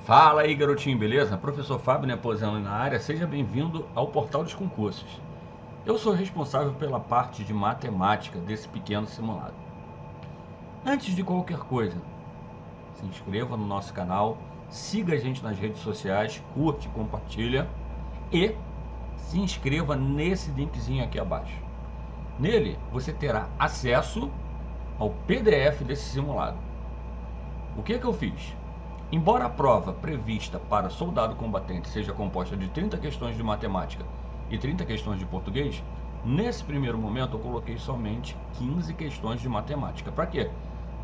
Fala aí, garotinho, beleza? Professor Fábio Nepoziano na área, seja bem-vindo ao Portal dos Concursos. Eu sou responsável pela parte de matemática desse pequeno simulado. Antes de qualquer coisa, se inscreva no nosso canal, siga a gente nas redes sociais, curte, compartilha e se inscreva nesse linkzinho aqui abaixo. Nele, você terá acesso ao PDF desse simulado. O que eu fiz? Embora a prova prevista para soldado combatente seja composta de 30 questões de matemática e 30 questões de português, nesse primeiro momento eu coloquei somente 15 questões de matemática. Para quê?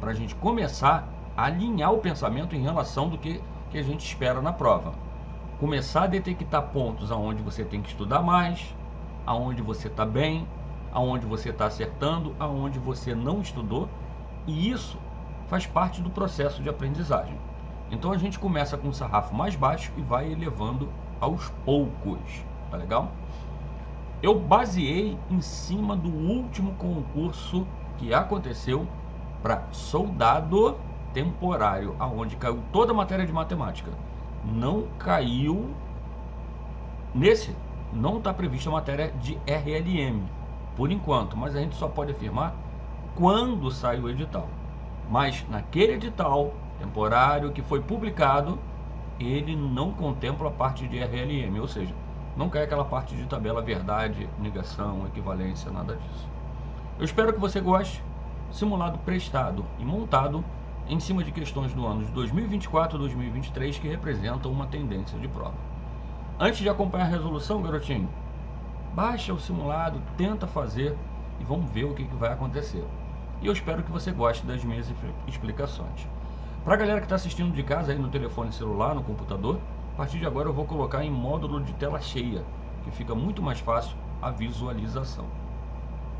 Para a gente começar a alinhar o pensamento em relação do que a gente espera na prova. Começar a detectar pontos aonde você tem que estudar mais, aonde você está bem, aonde você está acertando, aonde você não estudou, e isso faz parte do processo de aprendizagem. Então a gente começa com um sarrafo mais baixo e vai elevando aos poucos, tá legal? Eu baseei em cima do último concurso que aconteceu para soldado temporário, aonde caiu toda a matéria de matemática. Não caiu nesse, não está prevista a matéria de RLM, por enquanto, mas a gente só pode afirmar quando sai o edital. Mas naquele edital temporário que foi publicado, ele não contempla a parte de RLM, ou seja, não cai aquela parte de tabela verdade, negação, equivalência, nada disso. Eu espero que você goste. Simulado prestado e montado em cima de questões do ano de 2024 e 2023 que representam uma tendência de prova. Antes de acompanhar a resolução, garotinho, baixa o simulado, tenta fazer e vamos ver o que vai acontecer. E eu espero que você goste das minhas explicações. Para a galera que está assistindo de casa aí no telefone celular, no computador, a partir de agora eu vou colocar em módulo de tela cheia, que fica muito mais fácil a visualização.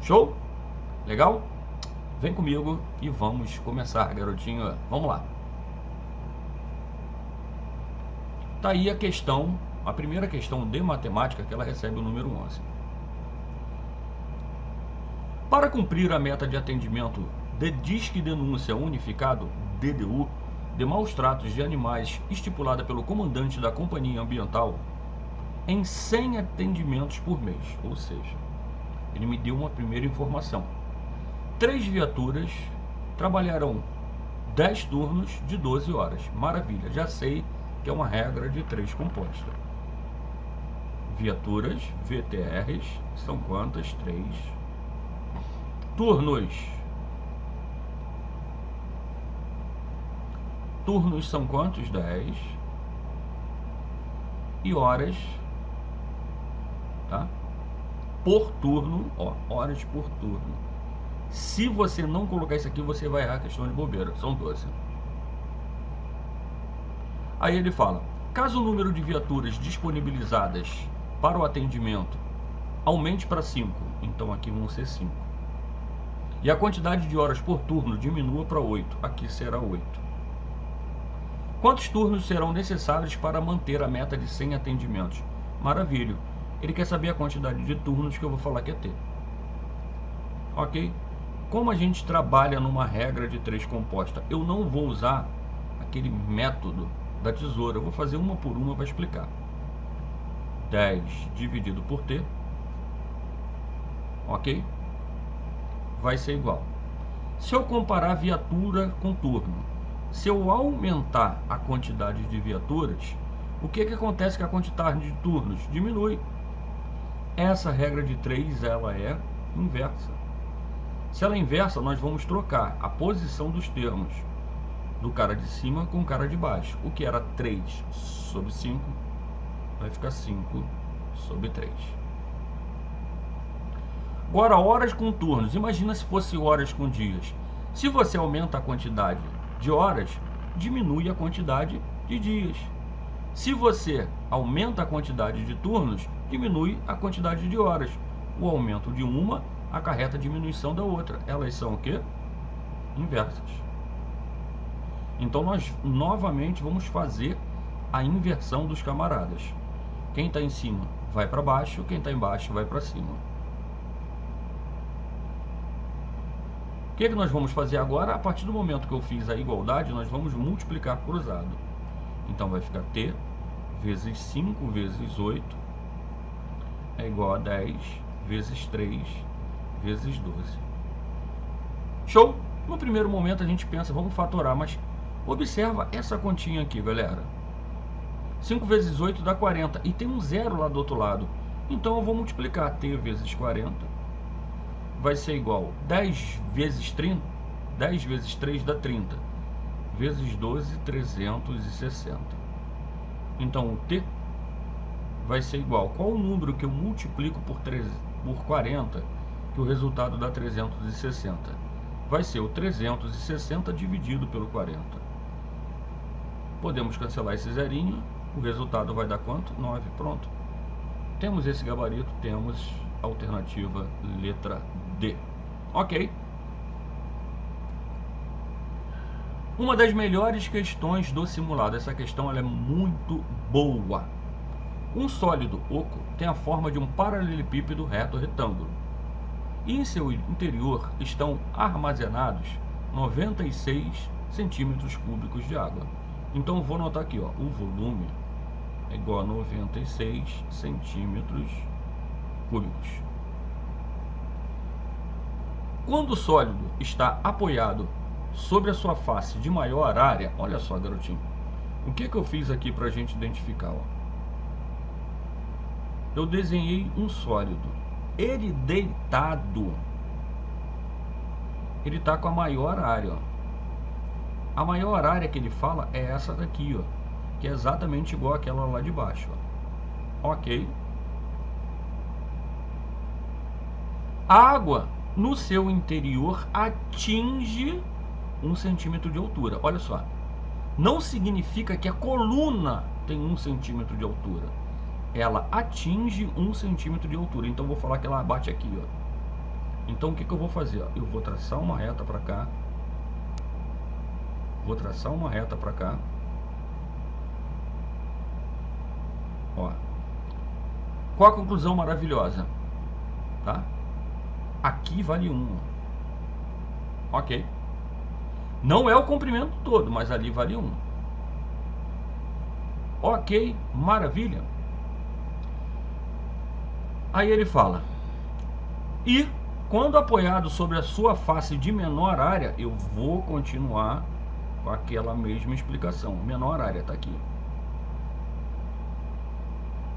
Show? Legal? Vem comigo e vamos começar, garotinho. Vamos lá. Tá aí a questão, a primeira questão de matemática que ela recebe o número 11. Para cumprir a meta de atendimento de Disque Denúncia Unificado, DDU, de maus tratos de animais estipulada pelo comandante da Companhia Ambiental, em 100 atendimentos por mês, ou seja, ele me deu uma primeira informação. 3 viaturas trabalharão 10 turnos de 12 horas. Maravilha, já sei que é uma regra de 3 composta. Viaturas, VTRs, são quantas? 3. Turnos são quantos? 10. E horas, tá? Por turno, ó, horas por turno. Se você não colocar isso aqui, você vai errar a questão de bobeira. São 12. Aí ele fala, caso o número de viaturas disponibilizadas para o atendimento aumente para 5, então aqui vão ser 5. E a quantidade de horas por turno diminua para 8, aqui será 8. Quantos turnos serão necessários para manter a meta de 100 atendimentos? Maravilha. Ele quer saber a quantidade de turnos que eu vou falar que é ter. Ok? Como a gente trabalha numa regra de 3 composta, eu não vou usar aquele método da tesoura. Eu vou fazer uma por uma para explicar. 10 dividido por T. Ok? Vai ser igual. Se eu comparar viatura com turno, se eu aumentar a quantidade de viaturas, o que acontece com a quantidade de turnos? Diminui. Essa regra de 3, ela é inversa. Se ela é inversa, nós vamos trocar a posição dos termos do cara de cima com o cara de baixo. O que era 3 sobre 5 vai ficar 5 sobre 3. Agora, horas com turnos. Imagina se fosse horas com dias. Se você aumenta a quantidade de horas, diminui a quantidade de dias. Se você aumenta a quantidade de turnos, diminui a quantidade de horas. O aumento de uma acarreta a diminuição da outra. Elas são o quê? Inversas. Então nós novamente vamos fazer a inversão dos camaradas. Quem está em cima vai para baixo, quem está embaixo vai para cima. que nós vamos fazer agora? A partir do momento que eu fiz a igualdade, nós vamos multiplicar cruzado. Então vai ficar T vezes 5 vezes 8 é igual a 10 vezes 3 vezes 12. Show? No primeiro momento a gente pensa, vamos fatorar, mas observa essa continha aqui, galera. 5 vezes 8 dá 40, e tem um zero lá do outro lado. Então eu vou multiplicar T vezes 40, vai ser igual 10 vezes 30, 10 vezes 3 dá 30, vezes 12, 360. Então o T vai ser igual, qual o número que eu multiplico por 40, que o resultado dá 360? Vai ser o 360 dividido pelo 40. Podemos cancelar esse zerinho, o resultado vai dar quanto? 9, pronto. Temos esse gabarito, temos a alternativa letra D. Ok. Uma das melhores questões do simulado, essa questão ela é muito boa. Um sólido oco tem a forma de um paralelepípedo reto retângulo. E em seu interior estão armazenados 96 centímetros cúbicos de água. Então eu vou anotar aqui, ó, o volume é igual a 96 centímetros cúbicos. Quando o sólido está apoiado sobre a sua face de maior área, olha só, garotinho, o que eu fiz aqui para a gente identificar? Ó? Eu desenhei um sólido, ele deitado, ele está com a maior área. Ó. A maior área que ele fala é essa daqui, ó, que é exatamente igual àquela lá de baixo. Ó. Ok. A água no seu interior atinge 1 centímetro de altura. Olha só. Não significa que a coluna tem 1 centímetro de altura. Ela atinge 1 centímetro de altura. Então, eu vou falar que ela bate aqui, ó. Então, o que eu vou fazer? Ó? Eu vou traçar uma reta para cá. Vou traçar uma reta para cá. Ó. Qual a conclusão maravilhosa? Tá? Aqui vale 1. Ok. Não é o comprimento todo, mas ali vale 1. Ok, maravilha. Aí ele fala: e quando apoiado sobre a sua face de menor área, eu vou continuar com aquela mesma explicação. Menor área está aqui.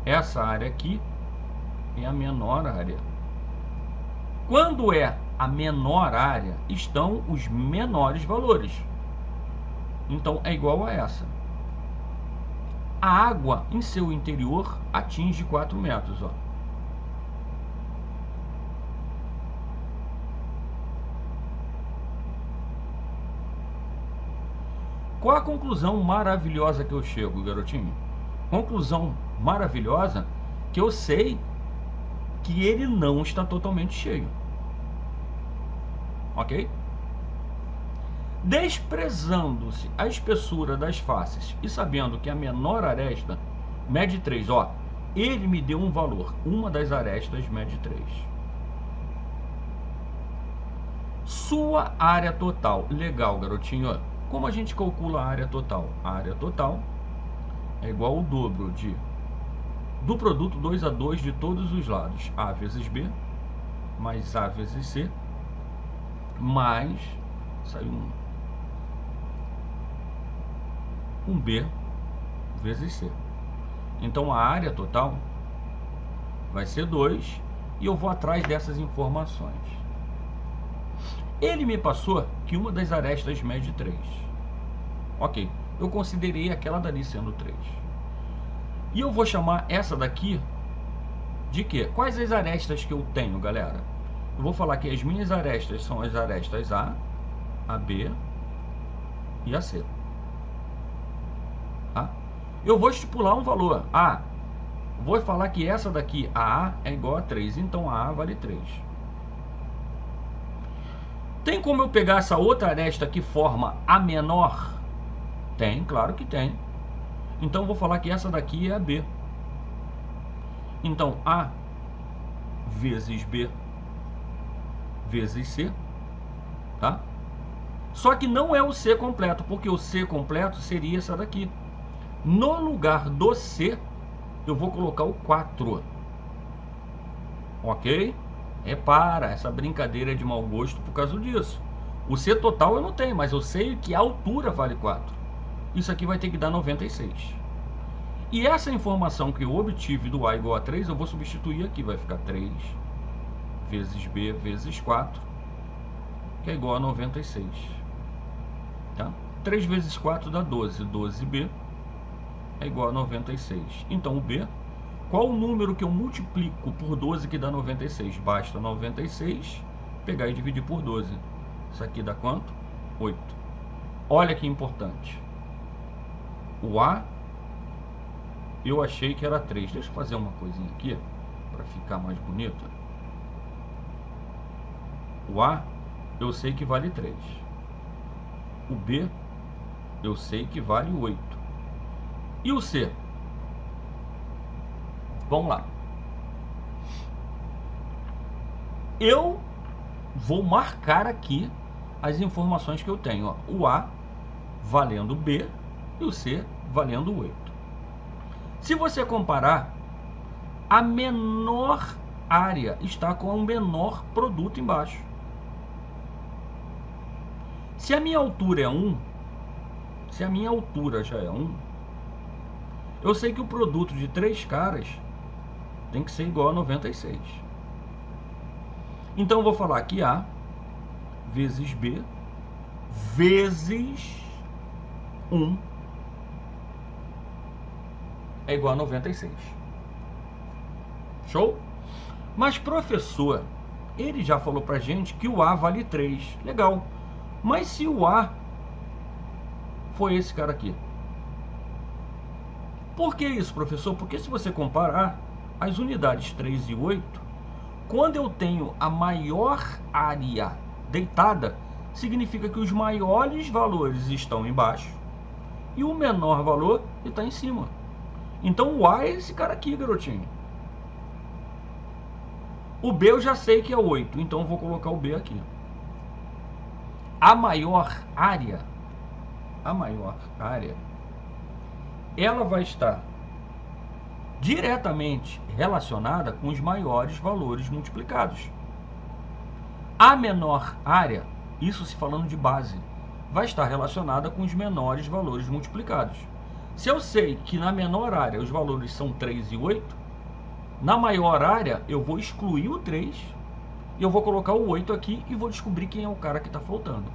Essa área aqui é a menor área. Quando é a menor área, estão os menores valores. Então é igual a essa. A água em seu interior atinge 4 metros. Ó. Qual a conclusão maravilhosa que eu chego, garotinho? Conclusão maravilhosa que eu sei que ele não está totalmente cheio. Ok? Desprezando-se a espessura das faces e sabendo que a menor aresta mede 3, ó, ele me deu um valor. Uma das arestas mede 3. Sua área total. Legal, garotinho. Ó. Como a gente calcula a área total? A área total é igual ao dobro do produto 2 a 2 de todos os lados. A vezes B mais A vezes C mais, saiu um B vezes C. Então a área total vai ser 2 e eu vou atrás dessas informações. Ele me passou que uma das arestas mede 3. Ok, eu considerei aquela dali sendo 3. E eu vou chamar essa daqui de quê? Quais as arestas que eu tenho, galera? Eu vou falar que as minhas arestas são as arestas A, a B e a C. Tá? Eu vou estipular um valor. A. Vou falar que essa daqui, a A, é igual a 3. Então a A vale 3. Tem como eu pegar essa outra aresta que forma a menor? Tem, claro que tem. Então eu vou falar que essa daqui é a B. Então A vezes B vezes C, tá? Só que não é o C completo, porque o C completo seria essa daqui. No lugar do C, eu vou colocar o 4. Ok? Repara, essa brincadeira é de mau gosto por causa disso. O C total eu não tenho, mas eu sei que a altura vale 4. Isso aqui vai ter que dar 96. E essa informação que eu obtive do A igual a 3, eu vou substituir aqui. Vai ficar 3 vezes B vezes 4, que é igual a 96. Tá? 3 vezes 4 dá 12. 12B é igual a 96. Então o B, qual o número que eu multiplico por 12 que dá 96? Basta 96 pegar e dividir por 12. Isso aqui dá quanto? 8. Olha que importante. O A, eu achei que era 3. Deixa eu fazer uma coisinha aqui, para ficar mais bonito. O A, eu sei que vale 3. O B, eu sei que vale 8. E o C? Vamos lá. Eu vou marcar aqui as informações que eu tenho. Ó. O A valendo B e o C valendo 8. Se você comparar, a menor área está com o menor produto embaixo. Se a minha altura é 1, se a minha altura já é 1, eu sei que o produto de 3 caras tem que ser igual a 96. Então eu vou falar que A vezes B vezes 1 é igual a 96. Show? Mas professor, ele já falou pra gente que o A vale 3. Legal. Mas se o A foi esse cara aqui? Por que isso, professor? Porque se você comparar as unidades 3 e 8, quando eu tenho a maior área deitada, significa que os maiores valores estão embaixo e o menor valor está em cima. Então o A é esse cara aqui, garotinho. O B eu já sei que é 8, então eu vou colocar o B aqui. A maior área, ela vai estar diretamente relacionada com os maiores valores multiplicados. A menor área, isso se falando de base, vai estar relacionada com os menores valores multiplicados. Se eu sei que na menor área os valores são 3 e 8, na maior área eu vou excluir o 3 e eu vou colocar o 8 aqui e vou descobrir quem é o cara que está faltando.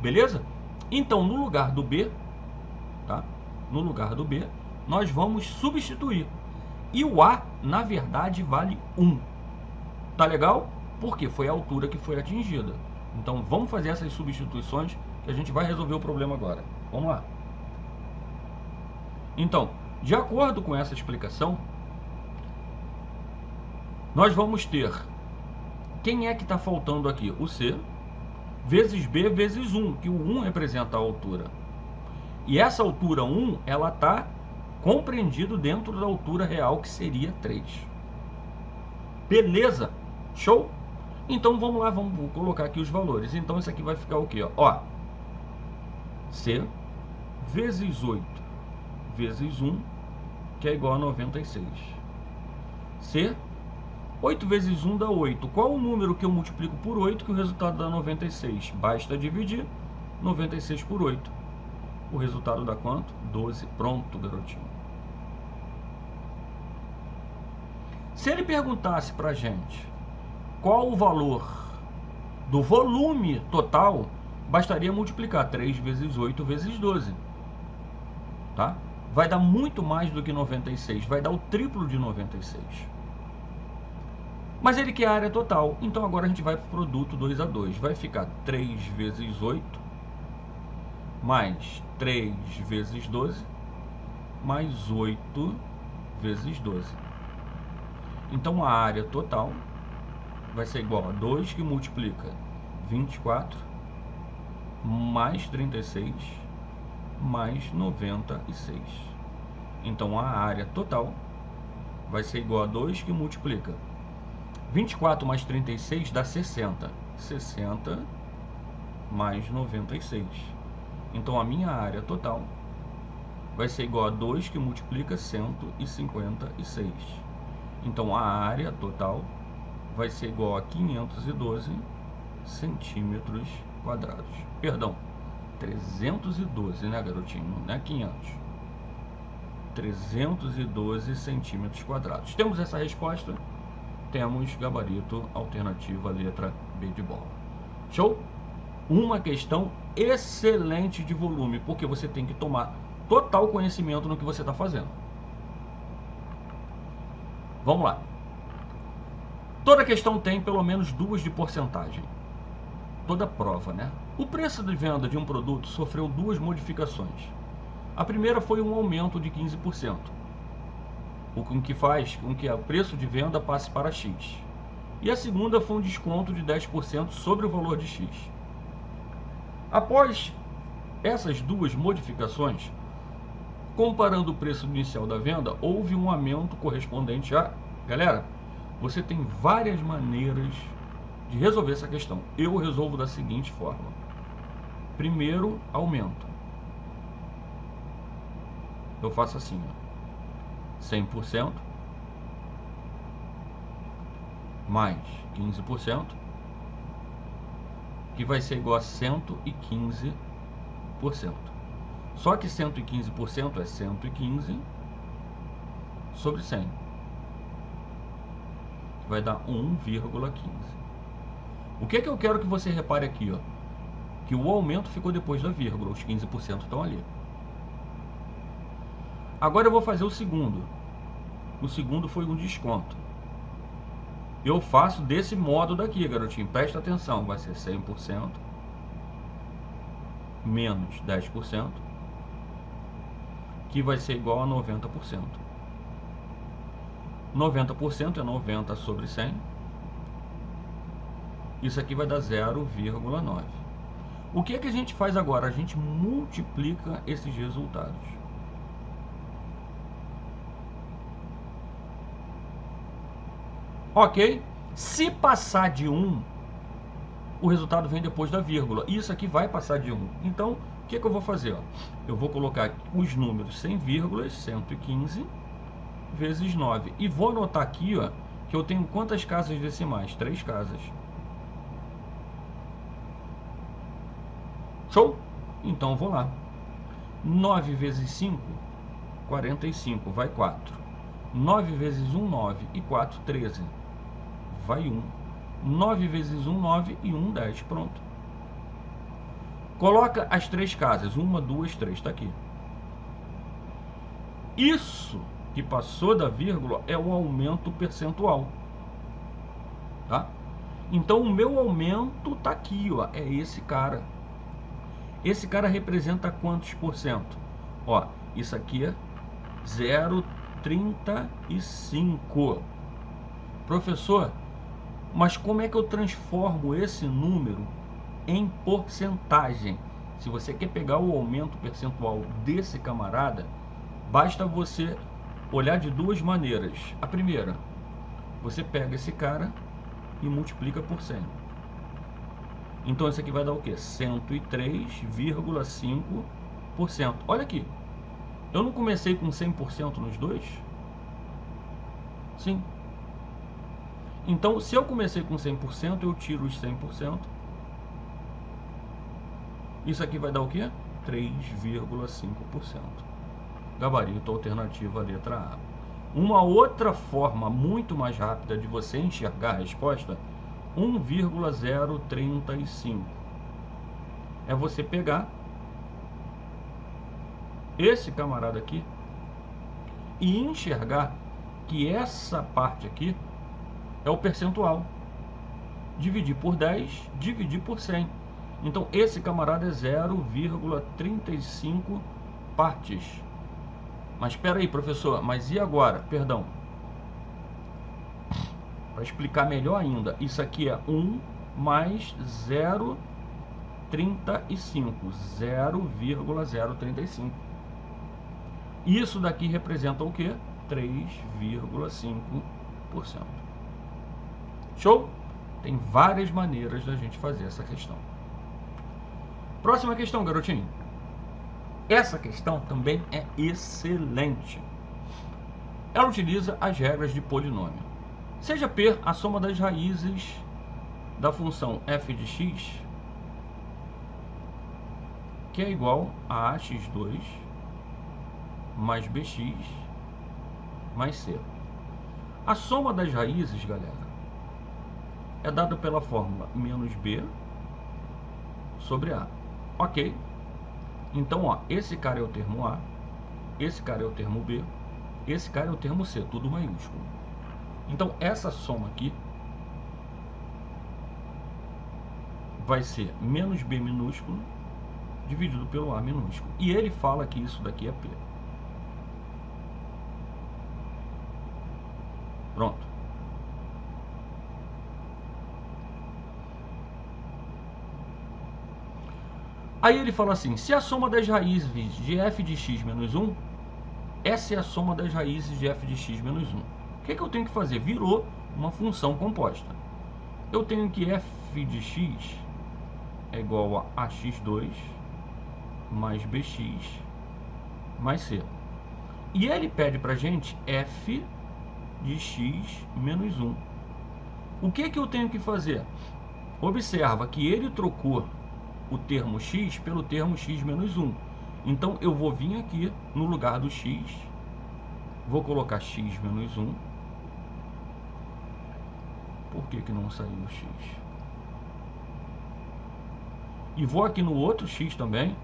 Beleza? Então, no lugar do B, tá? No lugar do B, nós vamos substituir. E o A, na verdade, vale 1. Tá legal? Porque foi a altura que foi atingida. Então, vamos fazer essas substituições que a gente vai resolver o problema agora. Vamos lá. Então, de acordo com essa explicação, nós vamos ter quem é que está faltando aqui? O C vezes B vezes 1, que o 1 representa a altura. E essa altura 1, ela está compreendido dentro da altura real, que seria 3. Beleza? Show? Então vamos lá, vamos colocar aqui os valores. Então isso aqui vai ficar o quê? Ó, C vezes 8 vezes 1, que é igual a 96. C, 8 vezes 1 dá 8. Qual o número que eu multiplico por 8 que o resultado dá 96? Basta dividir 96 por 8. O resultado dá quanto? 12. Pronto, garotinho. Se ele perguntasse pra gente qual o valor do volume total, bastaria multiplicar 3 vezes 8 vezes 12. Tá? Vai dar muito mais do que 96. Vai dar o triplo de 96. Mas ele quer a área total. Então agora a gente vai para o produto 2 a 2. Vai ficar 3 vezes 8 mais 3 vezes 12 mais 8 vezes 12. Então a área total vai ser igual a 2 que multiplica 24 mais 36 mais 96. Então a área total vai ser igual a 2 que multiplica 24 mais 36 dá 60. 60 mais 96. Então a minha área total vai ser igual a 2 que multiplica 156. Então a área total vai ser igual a 512 centímetros quadrados. Perdão, 312, né, garotinho? Não é 500. 312 centímetros quadrados. Temos essa resposta? Temos gabarito, alternativa, letra B de bola. Show? Uma questão excelente de volume, porque você tem que tomar total conhecimento no que você está fazendo. Vamos lá. Toda questão tem pelo menos duas de porcentagem. Toda prova, né? O preço de venda de um produto sofreu duas modificações. A primeira foi um aumento de 15%, o que faz com que o preço de venda passe para X. E a segunda foi um desconto de 10% sobre o valor de X. Após essas duas modificações, comparando o preço inicial da venda, houve um aumento correspondente a... Galera, você tem várias maneiras de resolver essa questão. Eu resolvo da seguinte forma. Primeiro, aumento. Eu faço assim, ó. 100% mais 15%, que vai ser igual a 115%. Só que 115% é 115 sobre 100. Vai dar 1,15. O que é que eu quero que você repare aqui, ó? Que o aumento ficou depois da vírgula, os 15% estão ali. Agora eu vou fazer o segundo. O segundo foi um desconto. Eu faço desse modo daqui, garotinho. Presta atenção. Vai ser 100% menos 10%, que vai ser igual a 90%. 90% é 90 sobre 100. Isso aqui vai dar 0,9. O que é que a gente faz agora? A gente multiplica esses resultados. Ok? Se passar de 1, o resultado vem depois da vírgula. Isso aqui vai passar de 1. Então, o que é que eu vou fazer? Ó? Eu vou colocar os números sem vírgulas, 115 vezes 9. E vou anotar aqui, ó, que eu tenho quantas casas decimais? 3 casas. Show? Então, vou lá. 9 vezes 5, 45. Vai 4. 9 vezes 1, 9. E 4, 13. Vai 1. 9 vezes 1, 9. E 1, 10. Pronto. Coloca as 3 casas. 1, 2, 3. Está aqui. Isso que passou da vírgula é o aumento percentual. Tá? Então, o meu aumento está aqui, ó. É esse cara. Esse cara representa quantos por cento? Ó, isso aqui é 0,35. Professor, mas como é que eu transformo esse número em porcentagem? Se você quer pegar o aumento percentual desse camarada, basta você olhar de duas maneiras. A primeira, você pega esse cara e multiplica por 100. Então esse aqui vai dar o quê? 103,5%. Olha aqui. Eu não comecei com 100% nos dois? Sim. Então, se eu comecei com 100%, eu tiro os 100%. Isso aqui vai dar o quê? 3,5%. Gabarito, alternativa, letra A. Uma outra forma muito mais rápida de você enxergar a resposta, 1,035. É você pegar esse camarada aqui e enxergar que essa parte aqui é o percentual. Dividir por 10, dividir por 100. Então esse camarada é 0,35 partes. Mas espera aí, professor, mas e agora? Perdão. Para explicar melhor ainda, isso aqui é 1 mais 0,35. 0,035. Isso daqui representa o quê? 3,5%. Show? Tem várias maneiras da gente fazer essa questão. Próxima questão, garotinho. Essa questão também é excelente. Ela utiliza as regras de polinômio. Seja P a soma das raízes da função f de x, que é igual a ax2 mais bx mais c. A soma das raízes, galera, é dada pela fórmula menos b sobre a. Ok? Então, ó, esse cara é o termo a, esse cara é o termo b, esse cara é o termo c, tudo maiúsculo. Então, essa soma aqui vai ser menos b minúsculo dividido pelo a minúsculo. E ele fala que isso daqui é p. Pronto. Aí ele fala assim, se a soma das raízes de f de x menos 1, essa é a soma das raízes de f de x menos 1. O que eu tenho que fazer? Virou uma função composta. Eu tenho que f de x é igual a ax2 mais bx mais c. E ele pede pra gente f de x menos 1. O que eu tenho que fazer? Observa que ele trocou o termo x pelo termo x menos 1. Então, eu vou vir aqui no lugar do x, vou colocar x menos 1. Por que não saiu o x? E vou aqui no outro x também,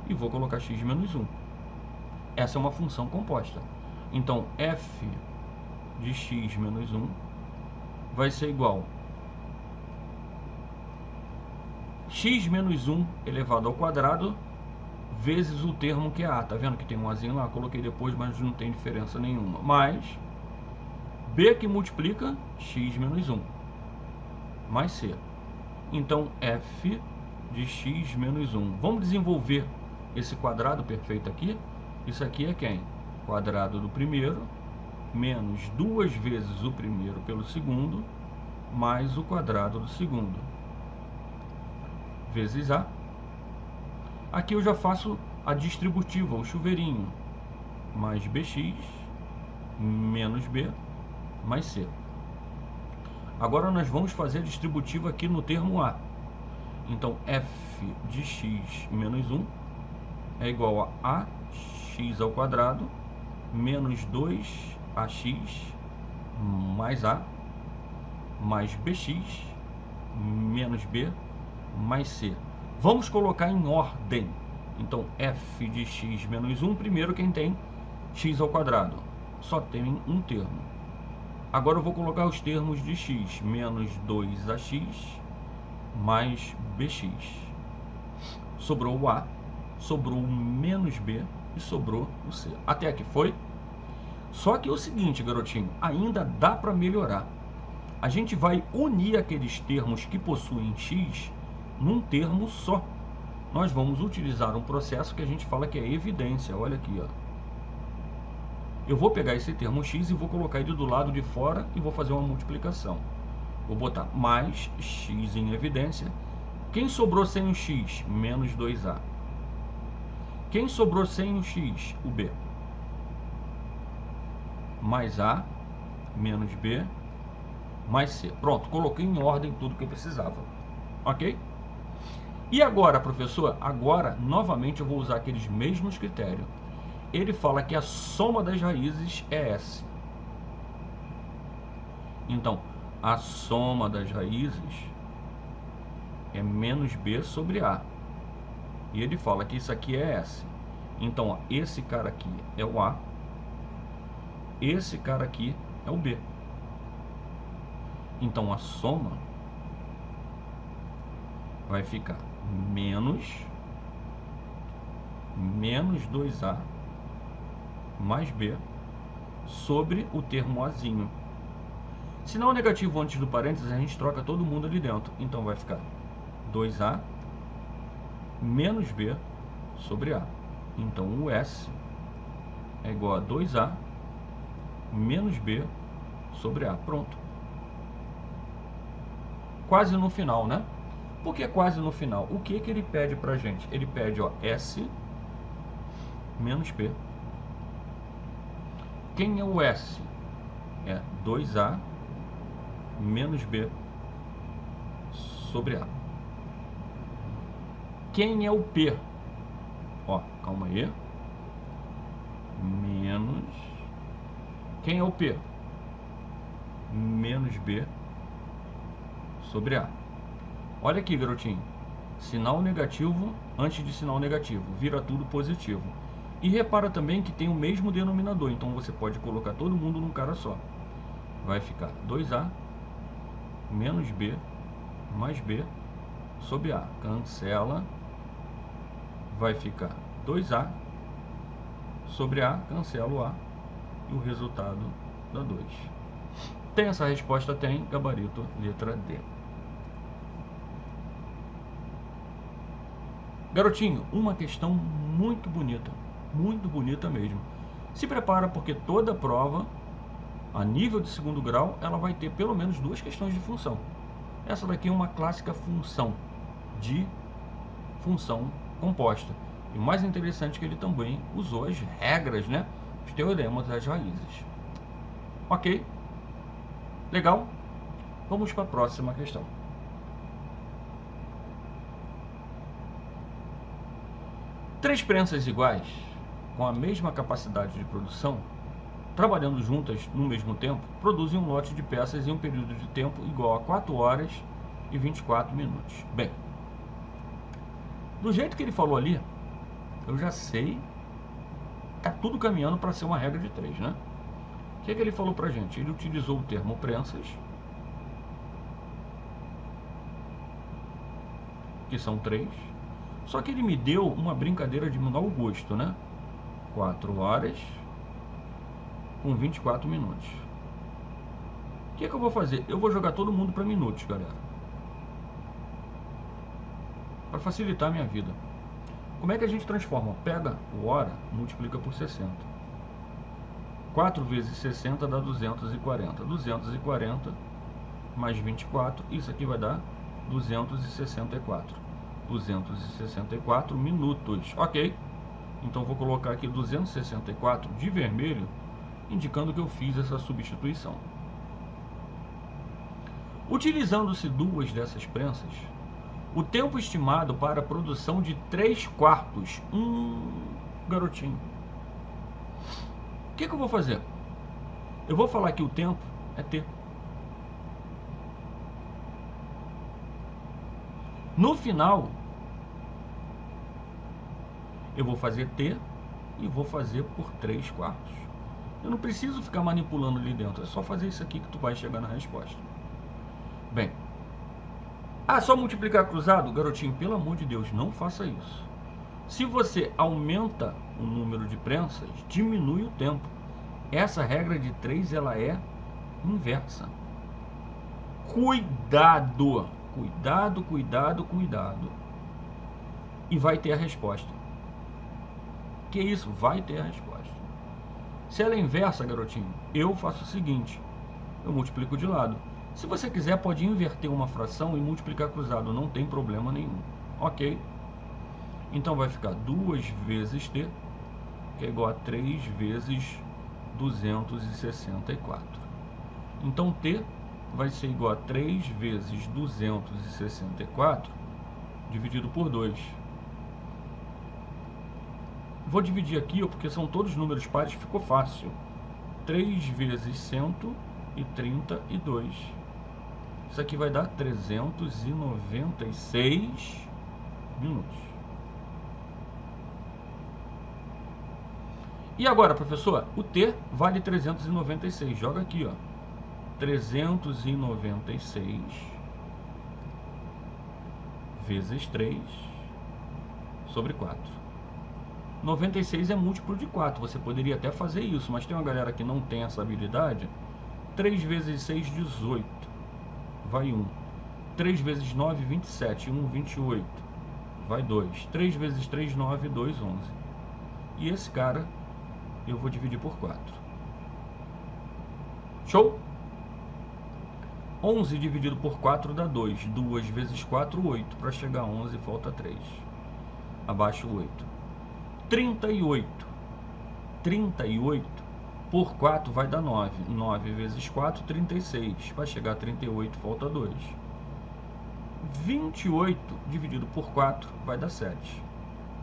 e vou colocar x menos 1. Essa é uma função composta. Então, f de x menos 1 vai ser igual x menos 1 elevado ao quadrado vezes o termo que é a. Tá vendo que tem um azinho lá? Coloquei depois, mas não tem diferença nenhuma. Mais b que multiplica x menos 1 mais c. Então, f de x menos 1. Vamos desenvolver esse quadrado perfeito aqui. Isso aqui é quem? Quadrado do primeiro menos 2 vezes o primeiro pelo segundo mais o quadrado do segundo vezes a. Aqui eu já faço a distributiva, o chuveirinho, mais bx menos b mais c. Agora nós vamos fazer a distributiva aqui no termo a. Então, f de x menos 1 é igual a ax ao quadrado menos 2ax mais a mais bx menos b mais c. Vamos colocar em ordem. Então, f de x menos 1, primeiro quem tem x ao quadrado. Só tem um termo. Agora eu vou colocar os termos de x, menos 2ax mais bx. Sobrou o a, sobrou o menos b e sobrou o c. Até aqui foi? Só que é o seguinte, garotinho, ainda dá para melhorar. A gente vai unir aqueles termos que possuem x num termo só. Nós vamos utilizar um processo que a gente fala que é evidência. Olha aqui, ó. Eu vou pegar esse termo x e vou colocar ele do lado de fora e vou fazer uma multiplicação. Vou botar mais x em evidência. Quem sobrou sem o x? Menos 2a. Quem sobrou sem o x? O b. Mais a, menos b, mais c. Pronto, coloquei em ordem tudo que eu precisava. Ok? E agora, professor? Agora, novamente, eu vou usar aqueles mesmos critérios. Ele fala que a soma das raízes é S. Então, a soma das raízes é menos B sobre A. E ele fala que isso aqui é S. Então, ó, esse cara aqui é o A. Esse cara aqui é o B. Então, a soma vai ficar menos 2A mais B sobre o termo Azinho. Se não é negativo antes do parênteses, a gente troca todo mundo ali dentro. Então vai ficar 2A menos B sobre A. Então o S é igual a 2A menos B sobre A. Pronto. Quase no final, né? Por que quase no final? O que ele pede pra gente? Ele pede, ó, S menos P. Quem é o S? É 2A menos B sobre A. Quem é o P? Ó, calma aí. Menos... Quem é o P? Menos B sobre A. Olha aqui, garotinho. Sinal negativo antes de sinal negativo. Vira tudo positivo. E repara também que tem o mesmo denominador. Então você pode colocar todo mundo num cara só. Vai ficar 2A menos B mais B sobre A. Cancela. Vai ficar 2A sobre A. Cancela o A. E o resultado dá 2. Tem essa resposta? Tem. Gabarito, letra D. Garotinho, uma questão muito bonita mesmo. Se prepara porque toda prova, a nível de segundo grau, ela vai ter pelo menos 2 questões de função. Essa daqui é uma clássica função de função composta. E o mais interessante é que ele também usou as regras, né? Os teoremas das raízes. Ok? Legal? Vamos para a próxima questão. Três prensas iguais, com a mesma capacidade de produção, trabalhando juntas no mesmo tempo, produzem um lote de peças em um período de tempo igual a 4 horas e 24 minutos. Bem, do jeito que ele falou ali, eu já sei, tá tudo caminhando para ser uma regra de 3, né? O que ele falou pra gente? Ele utilizou o termo prensas, que são 3, só que ele me deu uma brincadeira de mau gosto, né? 4 horas com 24 minutos. O que eu vou fazer? Eu vou jogar todo mundo para minutos, galera, para facilitar a minha vida. Como é que a gente transforma? Pega o hora, multiplica por 60. 4 vezes 60 dá 240. 240 mais 24, isso aqui vai dar 264. 264 minutos, ok? Então vou colocar aqui 264 de vermelho, indicando que eu fiz essa substituição. Utilizando-se 2 dessas prensas, o tempo estimado para a produção de 3/4, garotinho. O que eu vou fazer? Eu vou falar que o tempo é T. No final, eu vou fazer T e vou fazer por 3/4. Eu não preciso ficar manipulando ali dentro, é só fazer isso aqui que tu vai chegar na resposta. Bem, só multiplicar cruzado? Garotinho, pelo amor de Deus, não faça isso. Se você aumenta o número de prensas, diminui o tempo. Essa regra de 3, ela é inversa. Cuidado, cuidado, cuidado, cuidado. E vai ter a resposta. Que isso? Vai ter a resposta. Se ela é inversa, garotinho, eu faço o seguinte. Eu multiplico de lado. Se você quiser, pode inverter uma fração e multiplicar cruzado. Não tem problema nenhum. Ok? Então vai ficar 2 vezes T, que é igual a 3 vezes 264. Então T vai ser igual a 3 vezes 264 dividido por 2. Vou dividir aqui, porque são todos números pares, ficou fácil. 3 vezes 132. Isso aqui vai dar 396 minutos. E agora, professor, o T vale 396. Joga aqui, ó. 396 vezes 3 sobre 4. 96 é múltiplo de 4. Você poderia até fazer isso, mas tem uma galera que não tem essa habilidade. 3 vezes 6, 18. Vai 1. 3 vezes 9, 27. 1, 28. Vai 2. 3 vezes 3, 9. 2, 11. E esse cara eu vou dividir por 4. Show? 11 dividido por 4 dá 2. 2 vezes 4, 8. Para chegar a 11 falta 3. Abaixo 8. 38. 38 por 4 vai dar 9. 9 vezes 4, 36. Vai chegar a 38, falta 2. 28 dividido por 4 vai dar 7.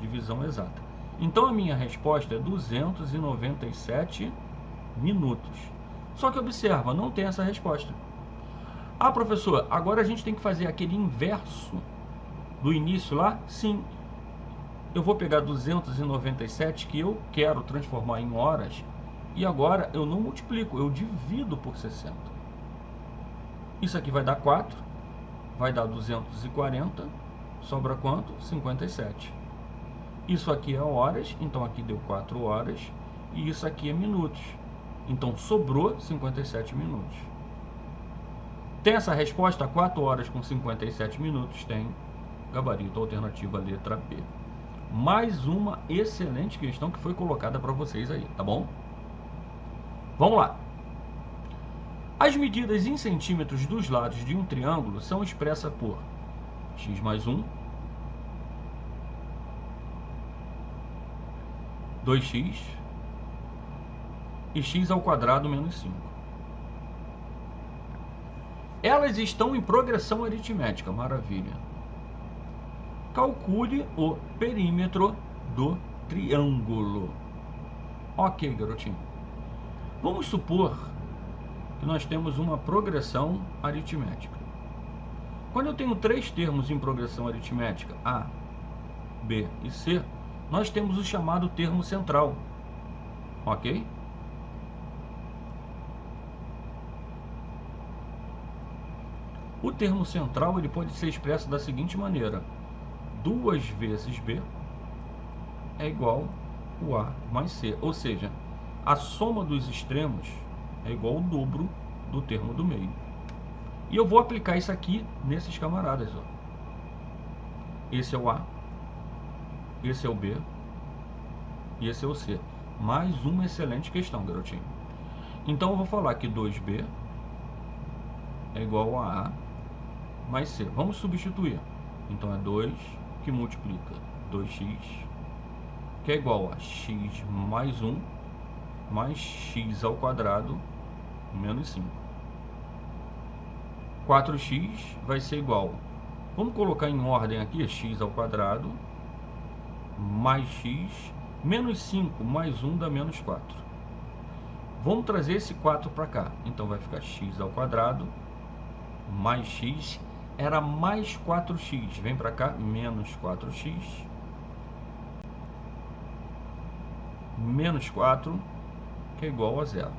Divisão exata. Então a minha resposta é 297 minutos. Só que observa, não tem essa resposta. Ah, professor, agora a gente tem que fazer aquele inverso do início lá? Sim. Eu vou pegar 297 que eu quero transformar em horas e agora eu não multiplico, eu divido por 60. Isso aqui vai dar 4, vai dar 240, sobra quanto? 57. Isso aqui é horas, então aqui deu 4 horas e isso aqui é minutos. Então sobrou 57 minutos. Tem essa resposta? 4 horas com 57 minutos tem gabarito, alternativa letra B. Mais uma excelente questão que foi colocada para vocês aí, tá bom? Vamos lá. As medidas em centímetros dos lados de um triângulo são expressas por x mais 1, 2x e x ao quadrado menos 5. Elas estão em progressão aritmética, maravilha. Calcule o perímetro do triângulo. Ok, garotinho. Vamos supor que nós temos uma progressão aritmética. Quando eu tenho 3 termos em progressão aritmética, A, B e C, nós temos o chamado termo central. Ok? O termo central ele pode ser expresso da seguinte maneira: 2 vezes B é igual o A mais C. Ou seja, a soma dos extremos é igual ao dobro do termo do meio. E eu vou aplicar isso aqui nesses camaradas. Ó. Esse é o A, esse é o B e esse é o C. Mais uma excelente questão, garotinho. Então eu vou falar que 2B é igual a A mais C. Vamos substituir. Então é 2 que multiplica 2x, que é igual a x mais 1, mais x ao quadrado, menos 5. 4x vai ser igual, vamos colocar em ordem aqui, x ao quadrado, mais x, menos 5 mais 1 dá menos 4. Vamos trazer esse 4 para cá, então vai ficar x ao quadrado, mais x, era mais 4x, vem para cá, menos 4x, menos 4, que é igual a 0.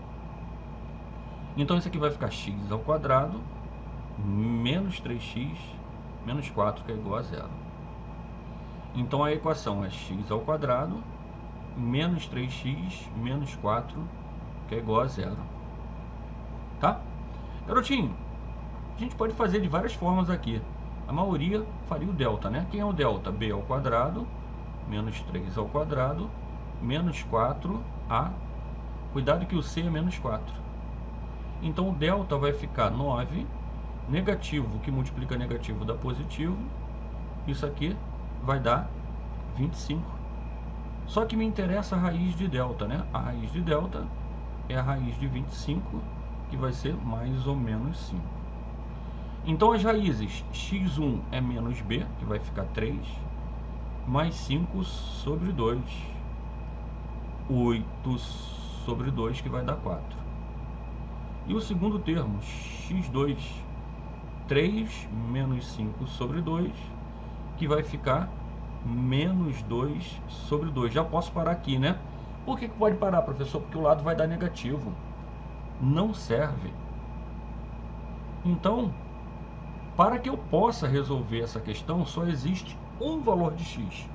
Então isso aqui vai ficar x ao quadrado, menos 3x, menos 4, que é igual a 0. Então a equação é x ao quadrado, menos 3x, menos 4, que é igual a 0. Tá? Garotinho, a gente pode fazer de várias formas aqui. A maioria faria o delta, né? Quem é o delta? B ao quadrado, menos 3 ao quadrado, menos 4a. Cuidado que o C é menos 4. Então o delta vai ficar 9, negativo que multiplica negativo dá positivo. Isso aqui vai dar 25. Só que me interessa a raiz de delta, né? A raiz de delta é a raiz de 25, que vai ser mais ou menos 5. Então as raízes x1 é menos b, que vai ficar 3, mais 5 sobre 2, 8 sobre 2, que vai dar 4. E o segundo termo, x2, 3 menos 5 sobre 2, que vai ficar menos 2 sobre 2. Já posso parar aqui, né? Por que pode parar, professor? Porque o lado vai dar negativo. Não serve. Então, para que eu possa resolver essa questão, só existe um valor de x.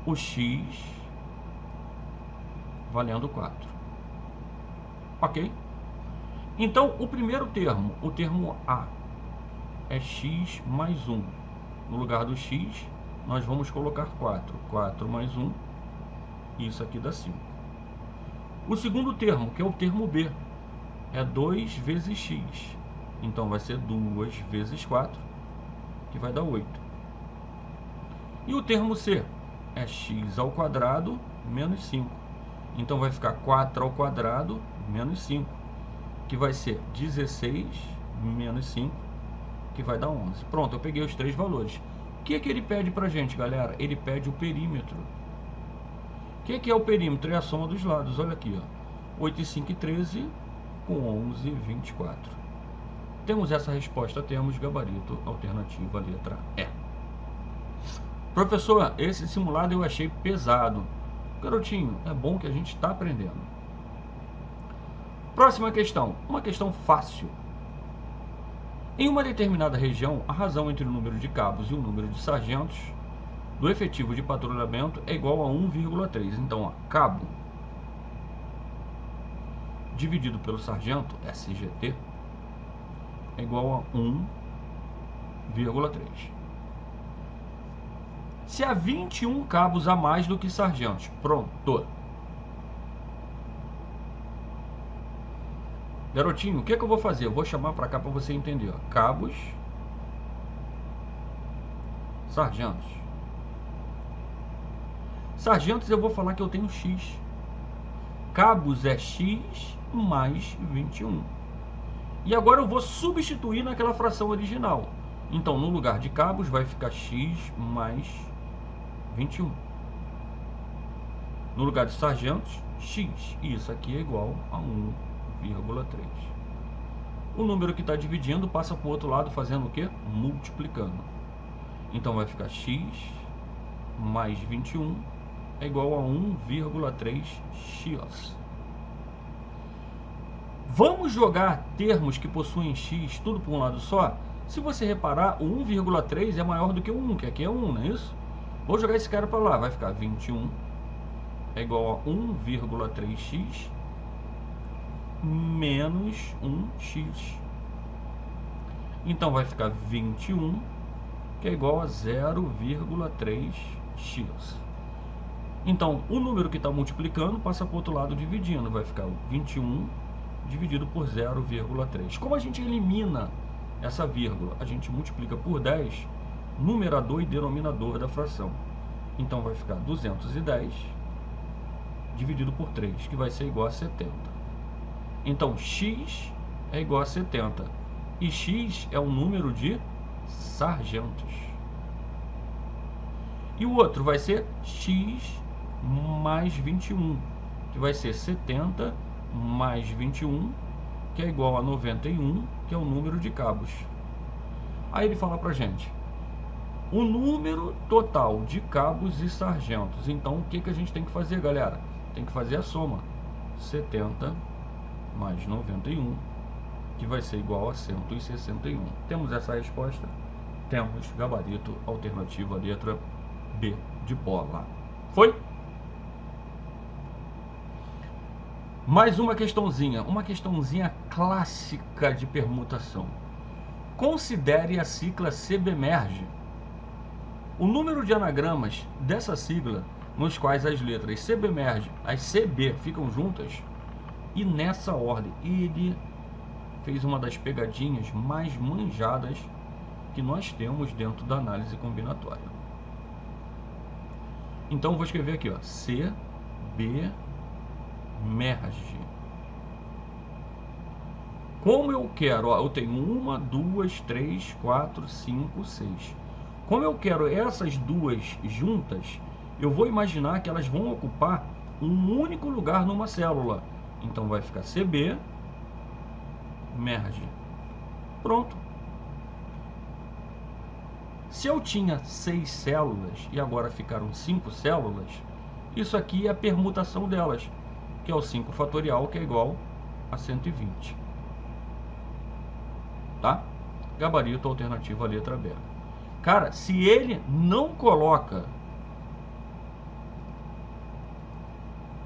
O x valendo 4. Ok? Então, o primeiro termo, o termo A, é x mais 1. No lugar do x, nós vamos colocar 4. 4 mais 1, isso aqui dá 5. O segundo termo, que é o termo B, é 2 vezes x. Então vai ser 2 vezes 4, que vai dar 8. E o termo C é x ao quadrado menos 5. Então vai ficar 4 ao quadrado menos 5, que vai ser 16 menos 5, que vai dar 11. Pronto, eu peguei os três valores. O que ele pede pra gente, galera? Ele pede o perímetro. O que é o perímetro? É a soma dos lados. Olha aqui, ó. 8 e 5 e 13 com 11 e 24. Temos essa resposta, temos gabarito, alternativa, letra E. Professor, esse simulado eu achei pesado. Garotinho, é bom que a gente está aprendendo. Próxima questão, uma questão fácil. Em uma determinada região, a razão entre o número de cabos e o número de sargentos do efetivo de patrulhamento é igual a 1,3. Então, ó, cabo dividido pelo sargento, SGT, é igual a 1,3. Se há 21 cabos a mais do que sargentos, pronto. Garotinho, o que eu vou fazer? Eu vou chamar para cá para você entender. Ó. Cabos, sargentos. Sargentos eu vou falar que eu tenho X. Cabos é X mais 21. E agora eu vou substituir naquela fração original. Então, no lugar de cabos, vai ficar X mais 21. No lugar de sargentos, X. E isso aqui é igual a 1,3. O número que está dividindo passa para o outro lado fazendo o quê? Multiplicando. Então vai ficar X mais 21 é igual a 1,3x. Vamos jogar termos que possuem x tudo por um lado só? Se você reparar, o 1,3 é maior do que o 1, que aqui é 1, não é isso? Vou jogar esse cara para lá, vai ficar 21 é igual a 1,3x menos 1x. Então vai ficar 21, que é igual a 0,3x. Então, o número que está multiplicando passa para o outro lado dividindo. Vai ficar 21 dividido por 0,3. Como a gente elimina essa vírgula? A gente multiplica por 10, numerador e denominador da fração. Então, vai ficar 210 dividido por 3, que vai ser igual a 70. Então, x é igual a 70. E x é o número de sargentos. E o outro vai ser x mais 21, que vai ser 70 mais 21, que é igual a 91, que é o número de cabos. Aí ele fala pra gente o número total de cabos e sargentos. Então, o que a gente tem que fazer, galera? Tem que fazer a soma. 70 mais 91, que vai ser igual a 161. Temos essa resposta? Temos gabarito, alternativa, letra B de bola. Foi? Mais uma questãozinha clássica de permutação. Considere a sigla CBmerge. O número de anagramas dessa sigla, nos quais as letras CBmerge, as CB ficam juntas, e nessa ordem. Ele fez uma das pegadinhas mais manjadas que nós temos dentro da análise combinatória. Então vou escrever aqui, ó, CB merge. Como eu quero, ó, eu tenho 1, 2, 3, 4, 5, 6. Como eu quero essas duas juntas, eu vou imaginar que elas vão ocupar um único lugar numa célula. Então vai ficar CB merge. Pronto. Se eu tinha 6 células e agora ficaram 5 células, isso aqui é a permutação delas, que é o 5 fatorial, que é igual a 120. Tá? Gabarito, alternativa, letra B. Cara, se ele não coloca,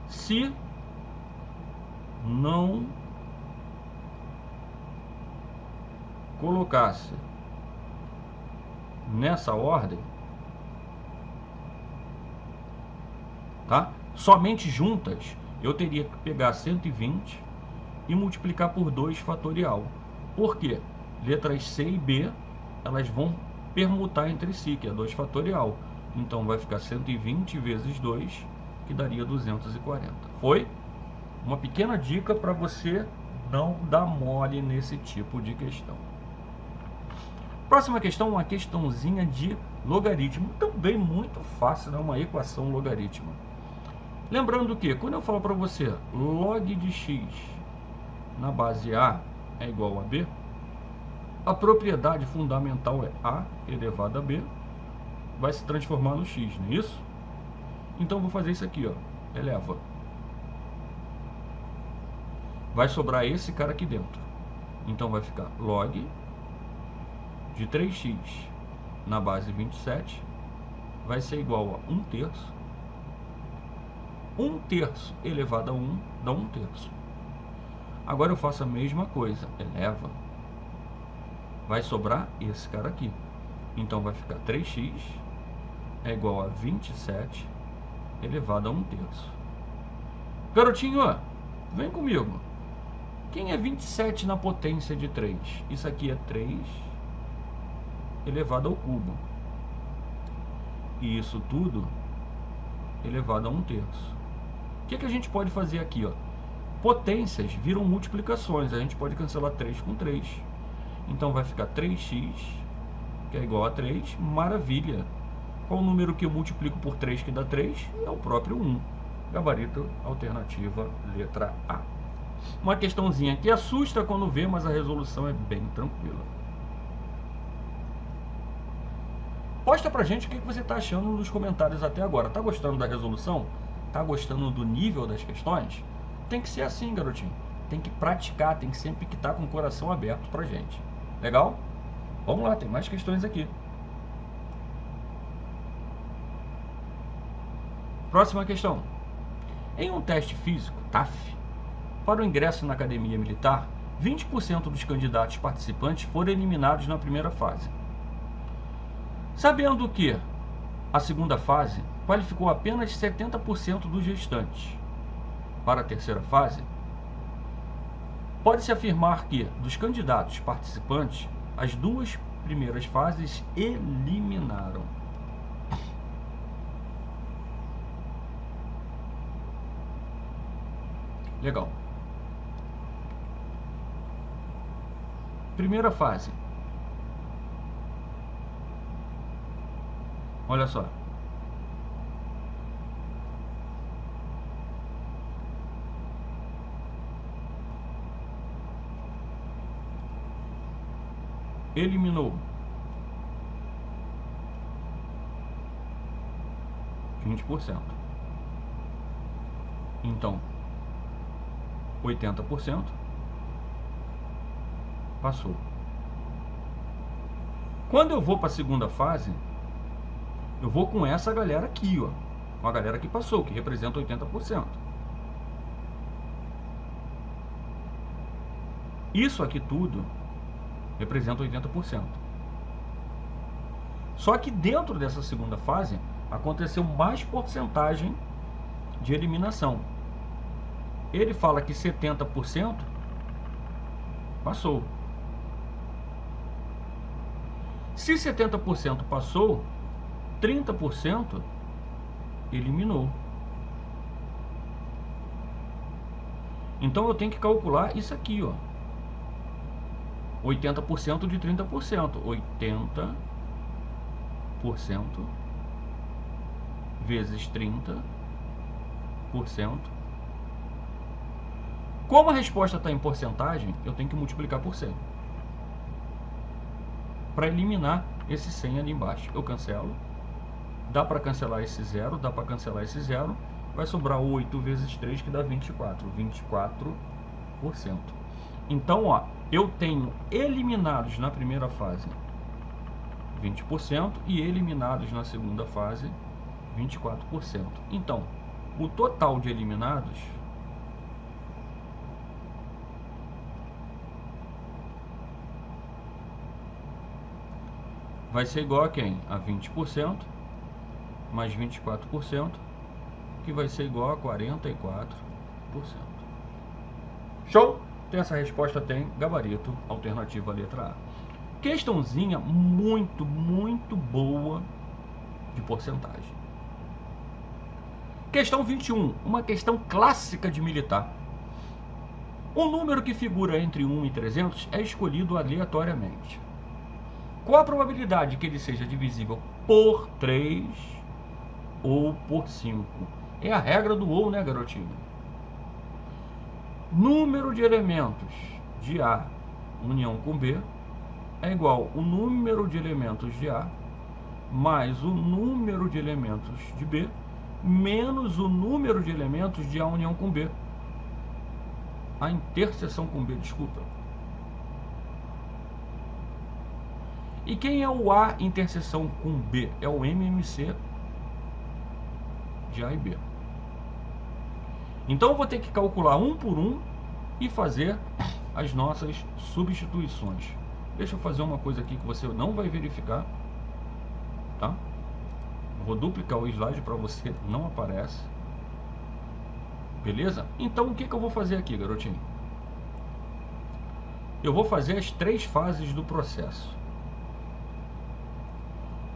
se não colocasse nessa ordem, tá? Somente juntas, eu teria que pegar 120 e multiplicar por 2 fatorial. Por quê? Letras C e B, elas vão permutar entre si, que é 2 fatorial. Então vai ficar 120 vezes 2, que daria 240. Foi uma pequena dica para você não dar mole nesse tipo de questão. Próxima questão, uma questãozinha de logaritmo, também muito fácil, né? Uma equação logarítmica. Lembrando que, quando eu falo para você log de x na base a é igual a b, a propriedade fundamental é a elevado a b, vai se transformar no x, não é isso? Então, vou fazer isso aqui, ó, eleva. Vai sobrar esse cara aqui dentro. Então, vai ficar log de 3x na base 27 vai ser igual a 1/3. 1/3 elevado a 1 dá 1/3. Agora eu faço a mesma coisa, eleva. Vai sobrar esse cara aqui. Então vai ficar 3x é igual a 27 elevado a 1/3. Garotinho, vem comigo. Quem é 27 na potência de 3? Isso aqui é 3 elevado ao cubo. E isso tudo elevado a 1/3. O que a gente pode fazer aqui, ó? Potências viram multiplicações. A gente pode cancelar 3 com 3. Então vai ficar 3x, que é igual a 3. Maravilha. Qual o número que eu multiplico por 3 que dá 3? É o próprio 1. Gabarito, alternativa, letra A. Uma questãozinha que assusta quando vê, mas a resolução é bem tranquila. Posta pra gente o que você está achando nos comentários até agora. Tá gostando da resolução? Tá gostando do nível das questões? Tem que ser assim, garotinho. Tem que praticar, tem que sempre que estar com o coração aberto pra gente. Legal? Vamos lá, tem mais questões aqui. Próxima questão. Em um teste físico, TAF, para o ingresso na academia militar, 20% dos candidatos participantes foram eliminados na primeira fase. Sabendo que a segunda fase qualificou apenas 70% dos restantes para a terceira fase, pode-se afirmar que, dos candidatos participantes, as duas primeiras fases eliminaram. Legal. Primeira fase. Olha só. Eliminou 20%. Então, 80% passou. Quando eu vou para a segunda fase, eu vou com essa galera aqui, ó, com a galera que passou, que representa 80%. Isso aqui tudo representa 80%. Só que dentro dessa segunda fase aconteceu mais porcentagem de eliminação. Ele fala que 70% passou. Se 70% passou, 30% eliminou. Então eu tenho que calcular isso aqui, ó. 80% de 30%. 80% vezes 30%. Como a resposta está em porcentagem, eu tenho que multiplicar por 100. Para eliminar esse 100 ali embaixo. Eu cancelo. Dá para cancelar esse 0, dá para cancelar esse 0. Vai sobrar 8 vezes 3, que dá 24. 24%. Então, ó, eu tenho eliminados na primeira fase 20% e eliminados na segunda fase 24%. Então, o total de eliminados vai ser igual a quem? A 20% mais 24%, que vai ser igual a 44%. Show? Então essa resposta tem gabarito, alternativa letra A. Questãozinha muito, muito boa de porcentagem. Questão 21, uma questão clássica de militar. Um número que figura entre 1 e 300 é escolhido aleatoriamente. Qual a probabilidade que ele seja divisível por 3 ou por 5? É a regra do ou, né, garotinho? Número de elementos de A união com B é igual ao número de elementos de A mais o número de elementos de B menos o número de elementos de A união com B. A interseção com B, desculpa. E quem é o A interseção com B? É o MMC de A e B. Então eu vou ter que calcular um por um e fazer as nossas substituições. Deixa eu fazer uma coisa aqui que você não vai verificar, tá? Vou duplicar o slide para você, não aparece. Beleza? Então o que eu vou fazer aqui, garotinho? Eu vou fazer as 3 fases do processo.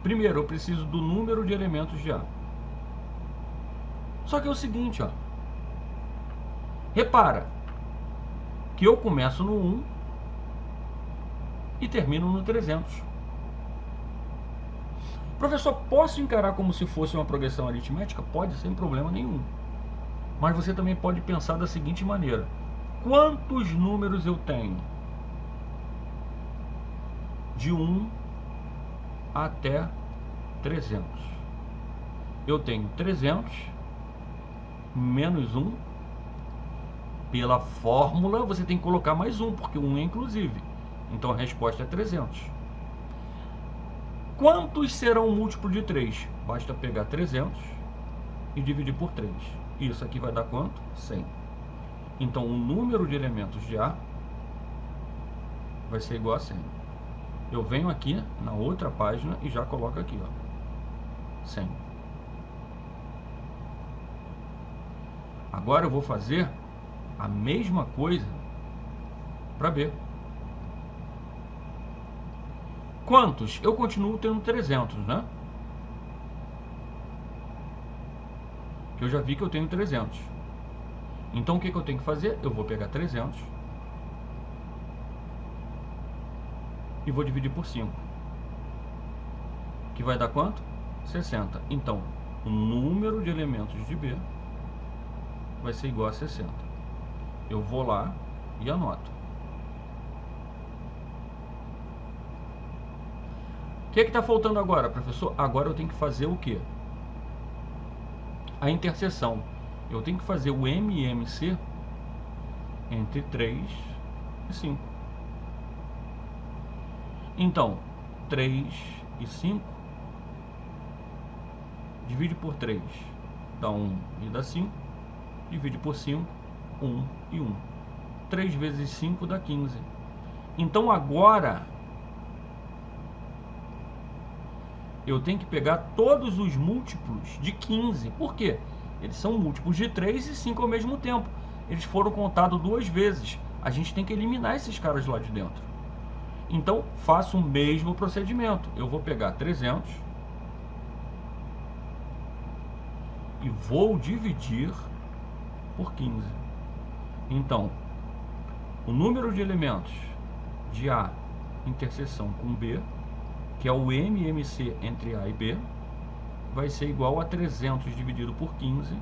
Primeiro, eu preciso do número de elementos de A. Só que é o seguinte, ó. Repara que eu começo no 1 e termino no 300. Professor, posso encarar como se fosse uma progressão aritmética? Pode, sem problema nenhum. Mas você também pode pensar da seguinte maneira: quantos números eu tenho de 1 até 300? Eu tenho 300 menos 1. Pela fórmula você tem que colocar mais 1, porque 1 é inclusive. Então a resposta é 300. Quantos serão o múltiplo de 3? Basta pegar 300 e dividir por 3. Isso aqui vai dar quanto? 100. Então o número de elementos de A vai ser igual a 100. Eu venho aqui na outra página e já coloco aqui, ó, 100. Agora eu vou fazer a mesma coisa para B. Quantos? Eu continuo tendo 300, né? Que eu já vi que eu tenho 300. Então o que eu tenho que fazer? Eu vou pegar 300 e vou dividir por 5. Que vai dar quanto? 60. Então, o número de elementos de B vai ser igual a 60. Eu vou lá e anoto. O que está faltando agora, professor? Agora eu tenho que fazer o quê? A interseção. Eu tenho que fazer o MMC entre 3 e 5. Então, 3 e 5 divide por 3 dá 1 e dá 5. Divide por 5, 1 e 1. 3 vezes 5 dá 15. Então agora eu tenho que pegar todos os múltiplos de 15. Por quê? Eles são múltiplos de 3 e 5 ao mesmo tempo. Eles foram contados 2 vezes. A gente tem que eliminar esses caras lá de dentro. Então, faço o mesmo procedimento. Eu vou pegar 300 e vou dividir por 15. Então, o número de elementos de A interseção com B, que é o MMC entre A e B, vai ser igual a 300 dividido por 15,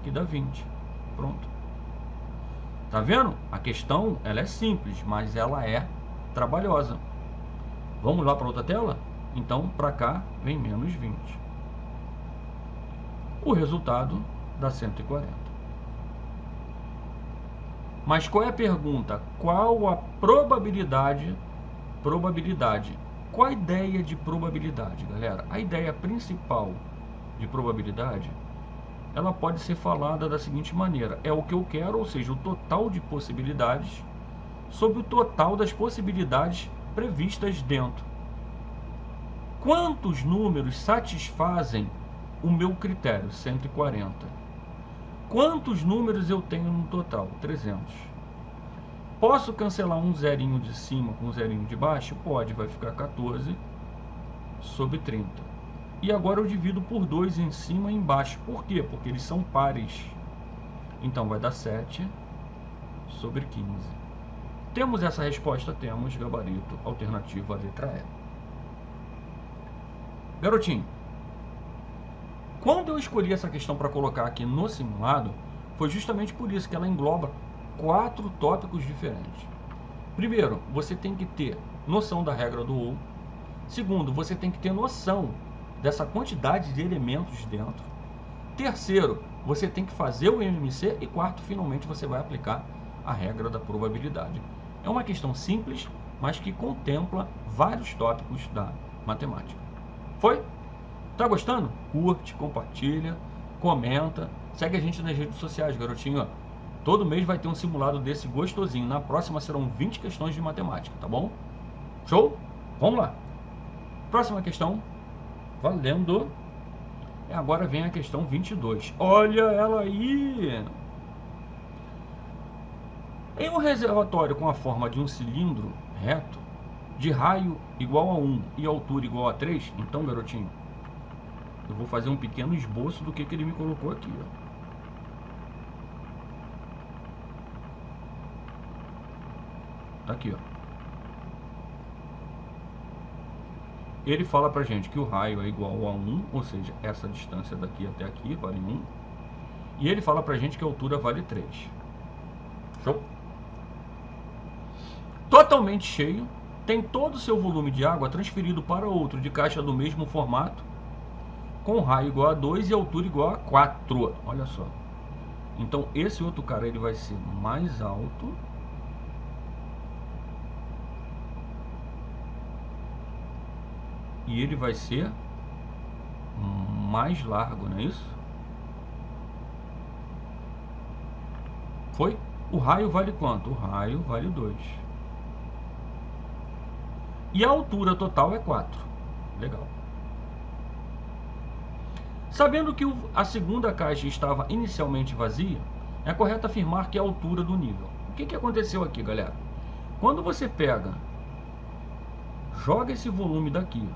que dá 20. Pronto. Tá vendo? A questão, ela é simples, mas ela é trabalhosa. Vamos lá para outra tela? Então, para cá, vem menos 20. O resultado dá 140. Mas qual é a pergunta? Qual a probabilidade? Qual a ideia de probabilidade, galera? A ideia principal de probabilidade, ela pode ser falada da seguinte maneira: é o que eu quero, ou seja, o total de possibilidades sobre o total das possibilidades previstas dentro. Quantos números satisfazem o meu critério? 140. Quantos números eu tenho no total? 300. Posso cancelar um zerinho de cima com um zerinho de baixo? Pode, vai ficar 14 sobre 30. E agora eu divido por 2 em cima e embaixo. Por quê? Porque eles são pares. Então vai dar 7 sobre 15. Temos essa resposta? Temos, gabarito, alternativa, letra E. Garotinho, quando eu escolhi essa questão para colocar aqui no simulado, foi justamente por isso que ela engloba 4 tópicos diferentes. Primeiro, você tem que ter noção da regra do ou. Segundo, você tem que ter noção dessa quantidade de elementos dentro. Terceiro, você tem que fazer o MMC. E quarto, finalmente, você vai aplicar a regra da probabilidade. É uma questão simples, mas que contempla vários tópicos da matemática. Foi? Tá gostando? Curte, compartilha, comenta. Segue a gente nas redes sociais, garotinho. Todo mês vai ter um simulado desse gostosinho. Na próxima serão 20 questões de matemática, tá bom? Show? Vamos lá. Próxima questão. Valendo. E agora vem a questão 22. Olha ela aí! Em um reservatório com a forma de um cilindro reto, de raio igual a 1 e altura igual a 3, então, garotinho, eu vou fazer um pequeno esboço do que ele me colocou aqui, ó. Tá aqui, ó. Ele fala pra gente que o raio é igual a 1, ou seja, essa distância daqui até aqui vale 1. E ele fala pra gente que a altura vale 3. Show? Totalmente cheio, tem todo o seu volume de água transferido para outro de caixa do mesmo formato, com raio igual a 2 e altura igual a 4. Olha só. Então esse outro cara ele vai ser mais alto. E ele vai ser mais largo, não é isso? Foi? O raio vale quanto? O raio vale 2. E a altura total é 4. Legal. Sabendo que a segunda caixa estava inicialmente vazia, é correto afirmar que é a altura do nível. O que aconteceu aqui, galera? Quando você pega, joga esse volume daqui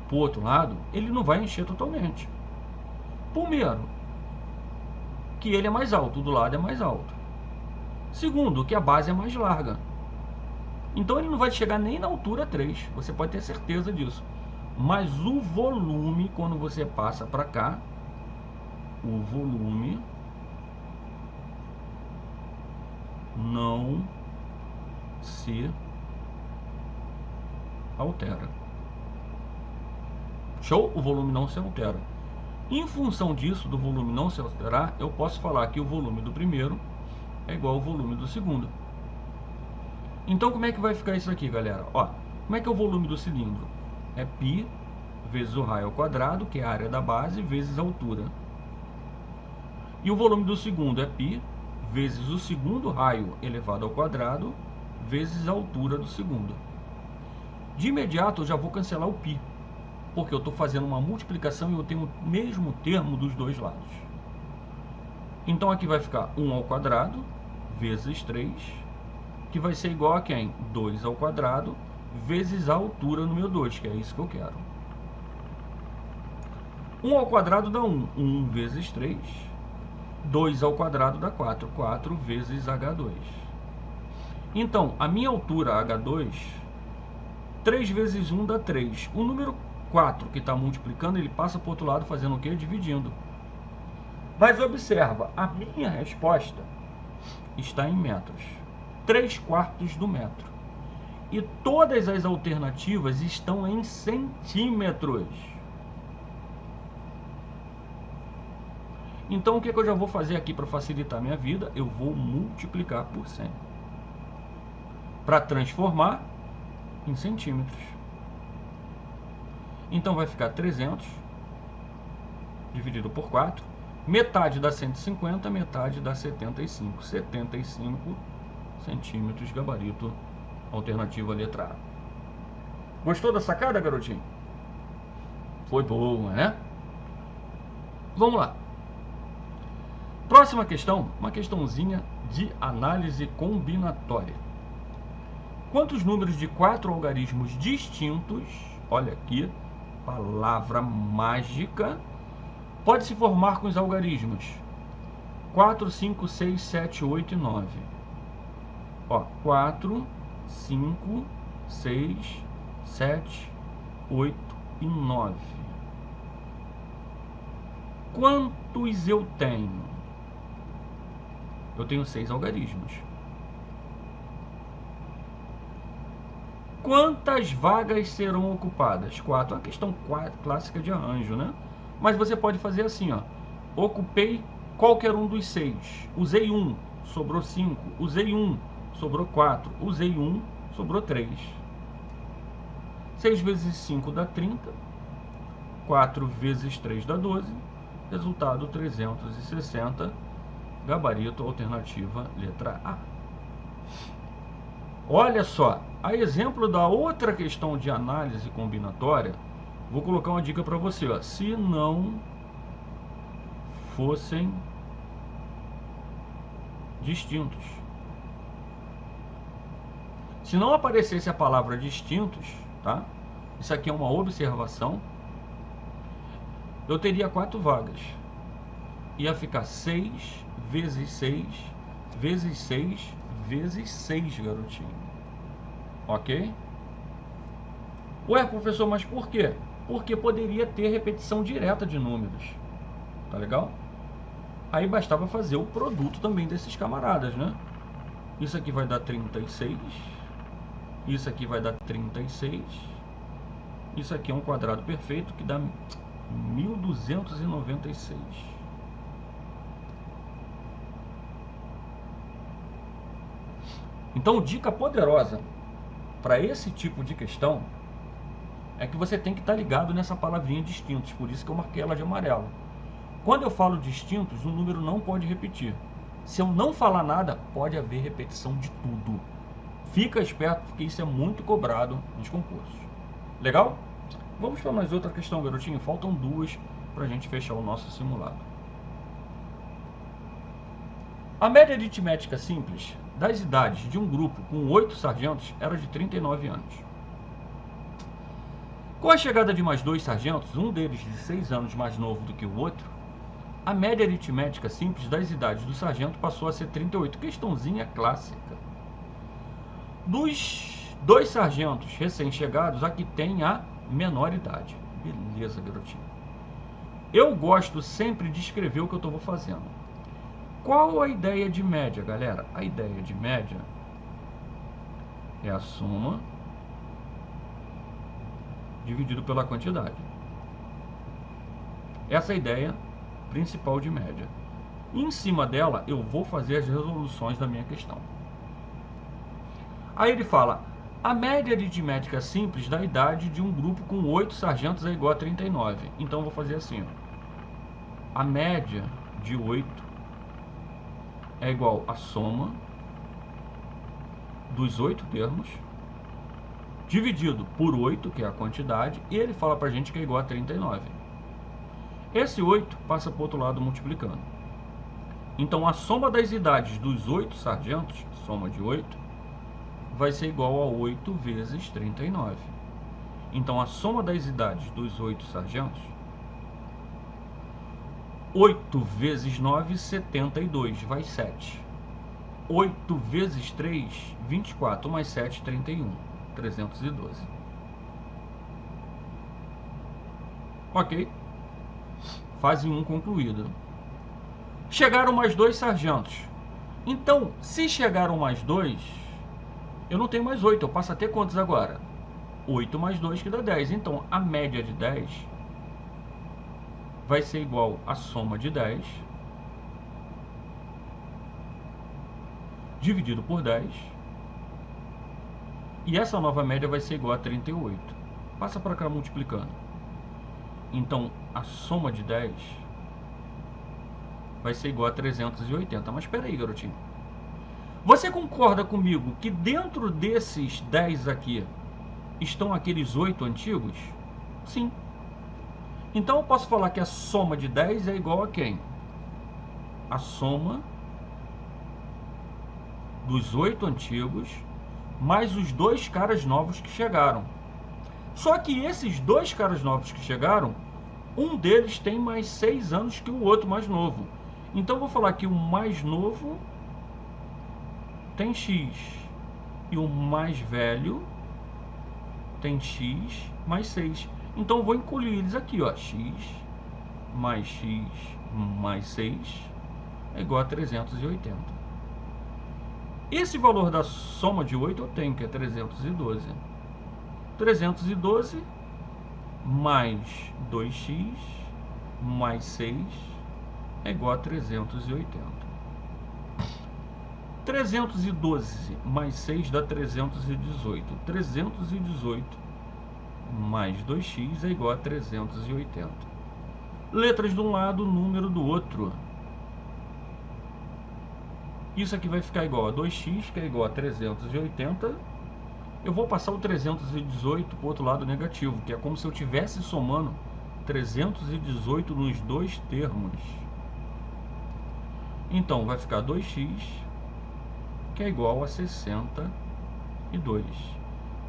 para o outro lado, ele não vai encher totalmente. Primeiro, que ele é mais alto, do lado é mais alto. Segundo, que a base é mais larga. Então ele não vai chegar nem na altura 3, você pode ter certeza disso. Mas o volume, quando você passa para cá, o volume não se altera. Show? O volume não se altera. Em função disso, do volume não se alterar, eu posso falar que o volume do primeiro é igual ao volume do segundo. Então como é que vai ficar isso aqui, galera? Ó, como é que é o volume do cilindro? É π vezes o raio ao quadrado, que é a área da base, vezes a altura. E o volume do segundo é π vezes o segundo raio elevado ao quadrado, vezes a altura do segundo. De imediato eu já vou cancelar o π, porque eu estou fazendo uma multiplicação e eu tenho o mesmo termo dos dois lados. Então aqui vai ficar 1 ao quadrado vezes 3, que vai ser igual a quem? 2 ao quadrado vezes a altura número 2, que é isso que eu quero. 1 ao quadrado dá 1, 1 vezes 3. 2 ao quadrado dá 4, 4 vezes H2. Então, a minha altura H2, 3 vezes 1 dá 3. O número 4 que está multiplicando, ele passa para o outro lado fazendo o quê? Dividindo. Mas observa, a minha resposta está em metros. 3/4 do metro. E todas as alternativas estão em centímetros. Então o que eu já vou fazer aqui para facilitar a minha vida? Eu vou multiplicar por 100. Para transformar em centímetros. Então vai ficar 300 dividido por 4. Metade dá 150, metade dá 75. 75 centímetros, gabarito, alternativa letra A. Gostou da sacada, garotinho? Foi boa, né? Vamos lá. Próxima questão, uma questãozinha de análise combinatória. quantos números de 4 algarismos distintos, olha aqui, palavra mágica, pode se formar com os algarismos 4, 5, 6, 7, 8 e 9. Ó, 4, 5, 6, 7, 8 e 9. Quantos eu tenho? Eu tenho 6 algarismos. Quantas vagas serão ocupadas? 4. Uma questão clássica de arranjo, né? Mas você pode fazer assim, ó. Ocupei qualquer um dos 6. Usei 1, sobrou 5. Usei 1, sobrou 4. Usei 1, sobrou 3. 6 vezes 5 dá 30. 4 vezes 3 dá 12. Resultado 360. Gabarito, alternativa, letra A. Olha só, a exemplo da outra questão de análise combinatória, vou colocar uma dica para você, ó. Se não fossem distintos. Se não aparecesse a palavra distintos, tá? Isso aqui é uma observação. Eu teria 4 vagas. Ia ficar 6 vezes 6 vezes 6 vezes 6, garotinho. Ok? Ué, professor, mas por quê? Porque poderia ter repetição direta de números. Tá legal? Aí bastava fazer o produto também desses camaradas, né? Isso aqui vai dar 36. Isso aqui vai dar 36. Isso aqui é um quadrado perfeito que dá 1296. Então, dica poderosa para esse tipo de questão é que você tem que estar ligado nessa palavrinha distintos. Por isso que eu marquei ela de amarelo. Quando eu falo distintos, o número não pode repetir. Se eu não falar nada, pode haver repetição de tudo. Fica esperto, porque isso é muito cobrado nos concursos. Legal? Vamos para mais outra questão, garotinho. Faltam 2 para a gente fechar o nosso simulado. A média aritmética simples das idades de um grupo com 8 sargentos era de 39 anos. Com a chegada de mais 2 sargentos, um deles de 6 anos mais novo do que o outro, a média aritmética simples das idades do sargento passou a ser 38. Questãozinha clássica. Dos 2 sargentos recém-chegados, aqui tem a menor idade. Beleza, garotinho. Eu gosto sempre de escrever o que eu estou fazendo. Qual a ideia de média, galera? A ideia de média é a soma dividido pela quantidade. Essa é a ideia principal de média. E em cima dela, eu vou fazer as resoluções da minha questão. Aí ele fala, a média aritmética simples da idade de um grupo com 8 sargentos é igual a 39. Então, eu vou fazer assim, ó. A média de 8 é igual à soma dos 8 termos, dividido por 8, que é a quantidade, e ele fala pra gente que é igual a 39. Esse 8 passa para o outro lado multiplicando. Então, a soma das idades dos 8 sargentos, soma de 8, vai ser igual a 8 vezes 39. Então, a soma das idades dos 8 sargentos, 8 vezes 9, 72, vai 7. 8 vezes 3, 24, mais 7, 31, 312. Ok? Fase 1 concluída. Chegaram mais 2 sargentos. Então, se chegaram mais 2, eu não tenho mais 8, eu passo a ter quantos agora? 8 mais 2 que dá 10. Então, a média de 10 vai ser igual à soma de 10 dividido por 10. E essa nova média vai ser igual a 38. Passa para cá multiplicando. Então, a soma de 10 vai ser igual a 380. Mas espera aí, garotinho. Você concorda comigo que dentro desses 10 aqui estão aqueles 8 antigos? Sim. Então eu posso falar que a soma de 10 é igual a quem? A soma dos 8 antigos mais os 2 caras novos que chegaram. Só que esses 2 caras novos que chegaram, um deles tem mais 6 anos que o outro mais novo. Então eu vou falar que o mais novo tem X e o mais velho tem X mais 6. Então eu vou incluir eles aqui, ó. X mais 6 é igual a 380. Esse valor da soma de 8 eu tenho, que é 312. 312 mais 2x mais 6 é igual a 380. 312 mais 6 dá 318. 318 mais 2x é igual a 380. Letras de um lado, número do outro. Isso aqui vai ficar igual a 2x, que é igual a 380. Eu vou passar o 318 para o outro lado negativo, que é como se eu estivesse somando 318 nos 2 termos. Então vai ficar 2x, que é igual a 62.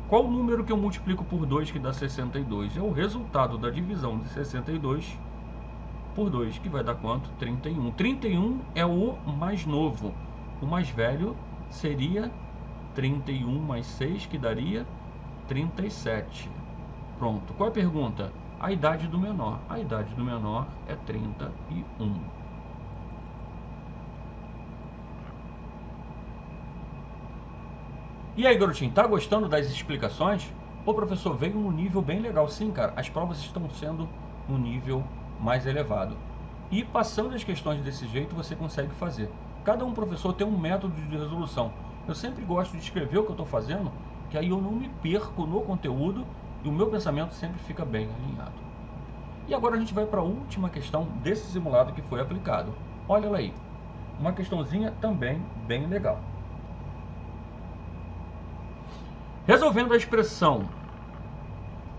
Qual o número que eu multiplico por 2 que dá 62? É o resultado da divisão de 62 por 2, que vai dar quanto? 31. 31 é o mais novo. O mais velho seria 31 mais 6, que daria 37. Pronto. Qual é a pergunta? A idade do menor. A idade do menor é 31. E aí, garotinho, tá gostando das explicações? Pô, professor, veio num nível bem legal. Sim, cara, as provas estão sendo um nível mais elevado. E passando as questões desse jeito, você consegue fazer. Cada um professor tem um método de resolução. Eu sempre gosto de escrever o que eu estou fazendo, que aí eu não me perco no conteúdo e o meu pensamento sempre fica bem alinhado. E agora a gente vai para a última questão desse simulado que foi aplicado. Olha ela aí, uma questãozinha também bem legal. Resolvendo a expressão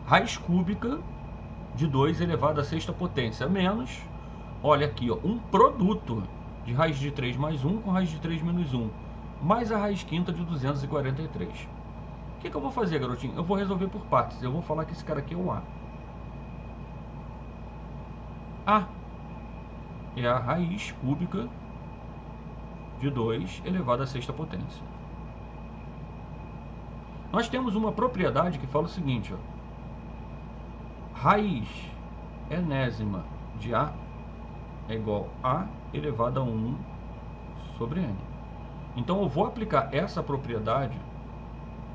raiz cúbica de 2 elevado à sexta potência menos, olha aqui, ó, um produto de raiz de 3 mais 1 com raiz de 3 menos 1, mais a raiz quinta de 243. O que eu vou fazer, garotinho? Eu vou resolver por partes. Eu vou falar que esse cara aqui é o A. A é a raiz cúbica de 2 elevado à sexta potência. Nós temos uma propriedade que fala o seguinte, ó, raiz enésima de A é igual a elevado a 1 sobre n. Então eu vou aplicar essa propriedade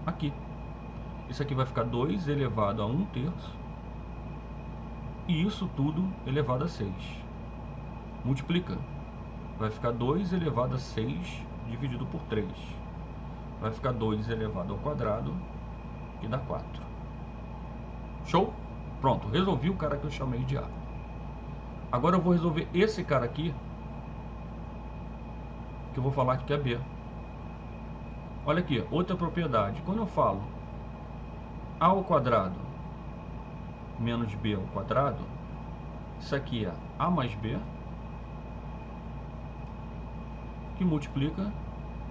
aqui. Isso aqui vai ficar 2 elevado a 1/3. E isso tudo elevado a 6. Multiplica. Vai ficar 2 elevado a 6 dividido por 3. Vai ficar 2 elevado ao quadrado, que dá 4. Show? Pronto, resolvi o cara que eu chamei de A. Agora eu vou resolver esse cara aqui, que eu vou falar que é B. Olha aqui, outra propriedade. Quando eu falo A ao quadrado menos B ao quadrado, isso aqui é A mais B, que multiplica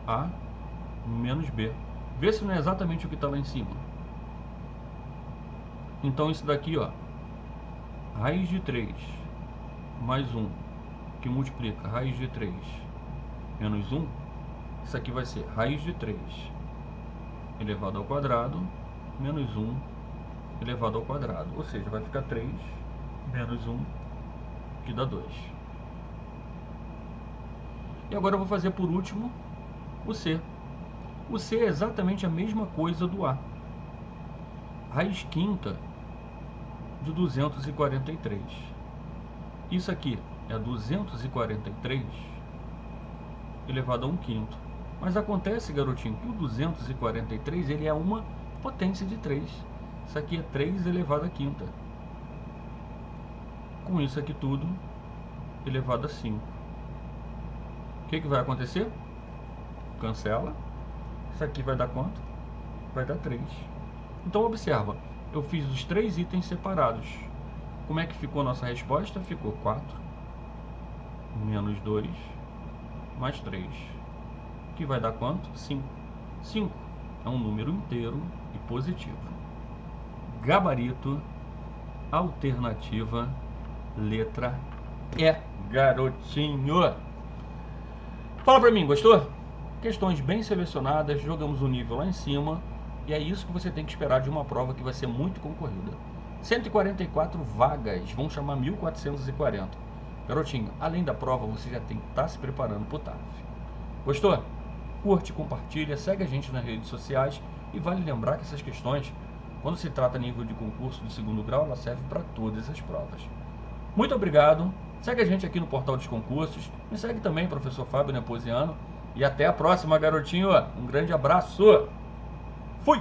A menos B. Vê se não é exatamente o que está lá em cima. Então isso daqui, ó, raiz de 3 mais 1, que multiplica raiz de 3 menos 1, isso aqui vai ser raiz de 3 elevado ao quadrado menos 1 elevado ao quadrado. Ou seja, vai ficar 3 menos 1, que dá 2. E agora eu vou fazer por último o C. O C é exatamente a mesma coisa do A. Raiz quinta de 243. Isso aqui é 243 elevado a 1/5. Mas acontece, garotinho, que o 243 ele é uma potência de 3. Isso aqui é 3 elevado a quinta. Com isso aqui tudo elevado a 5. O que vai acontecer? Cancela. Isso aqui vai dar quanto? Vai dar 3. Então observa, eu fiz os 3 itens separados. Como é que ficou a nossa resposta? Ficou 4 menos 2 mais 3. Que vai dar quanto? 5. 5. é um número inteiro e positivo. Gabarito, alternativa, letra E, garotinho. Fala pra mim, gostou? Questões bem selecionadas, jogamos o nível lá em cima, e é isso que você tem que esperar de uma prova que vai ser muito concorrida. 144 vagas, vão chamar 1440. Garotinho, além da prova, você já tem que estar se preparando pro TAF. Gostou? Curte, compartilha, segue a gente nas redes sociais, e vale lembrar que essas questões, quando se trata nível de concurso de segundo grau, ela serve para todas as provas. Muito obrigado, segue a gente aqui no Portal dos Concursos, me segue também, professor Fábio Neposiano, e até a próxima, garotinho. Um grande abraço. Fui!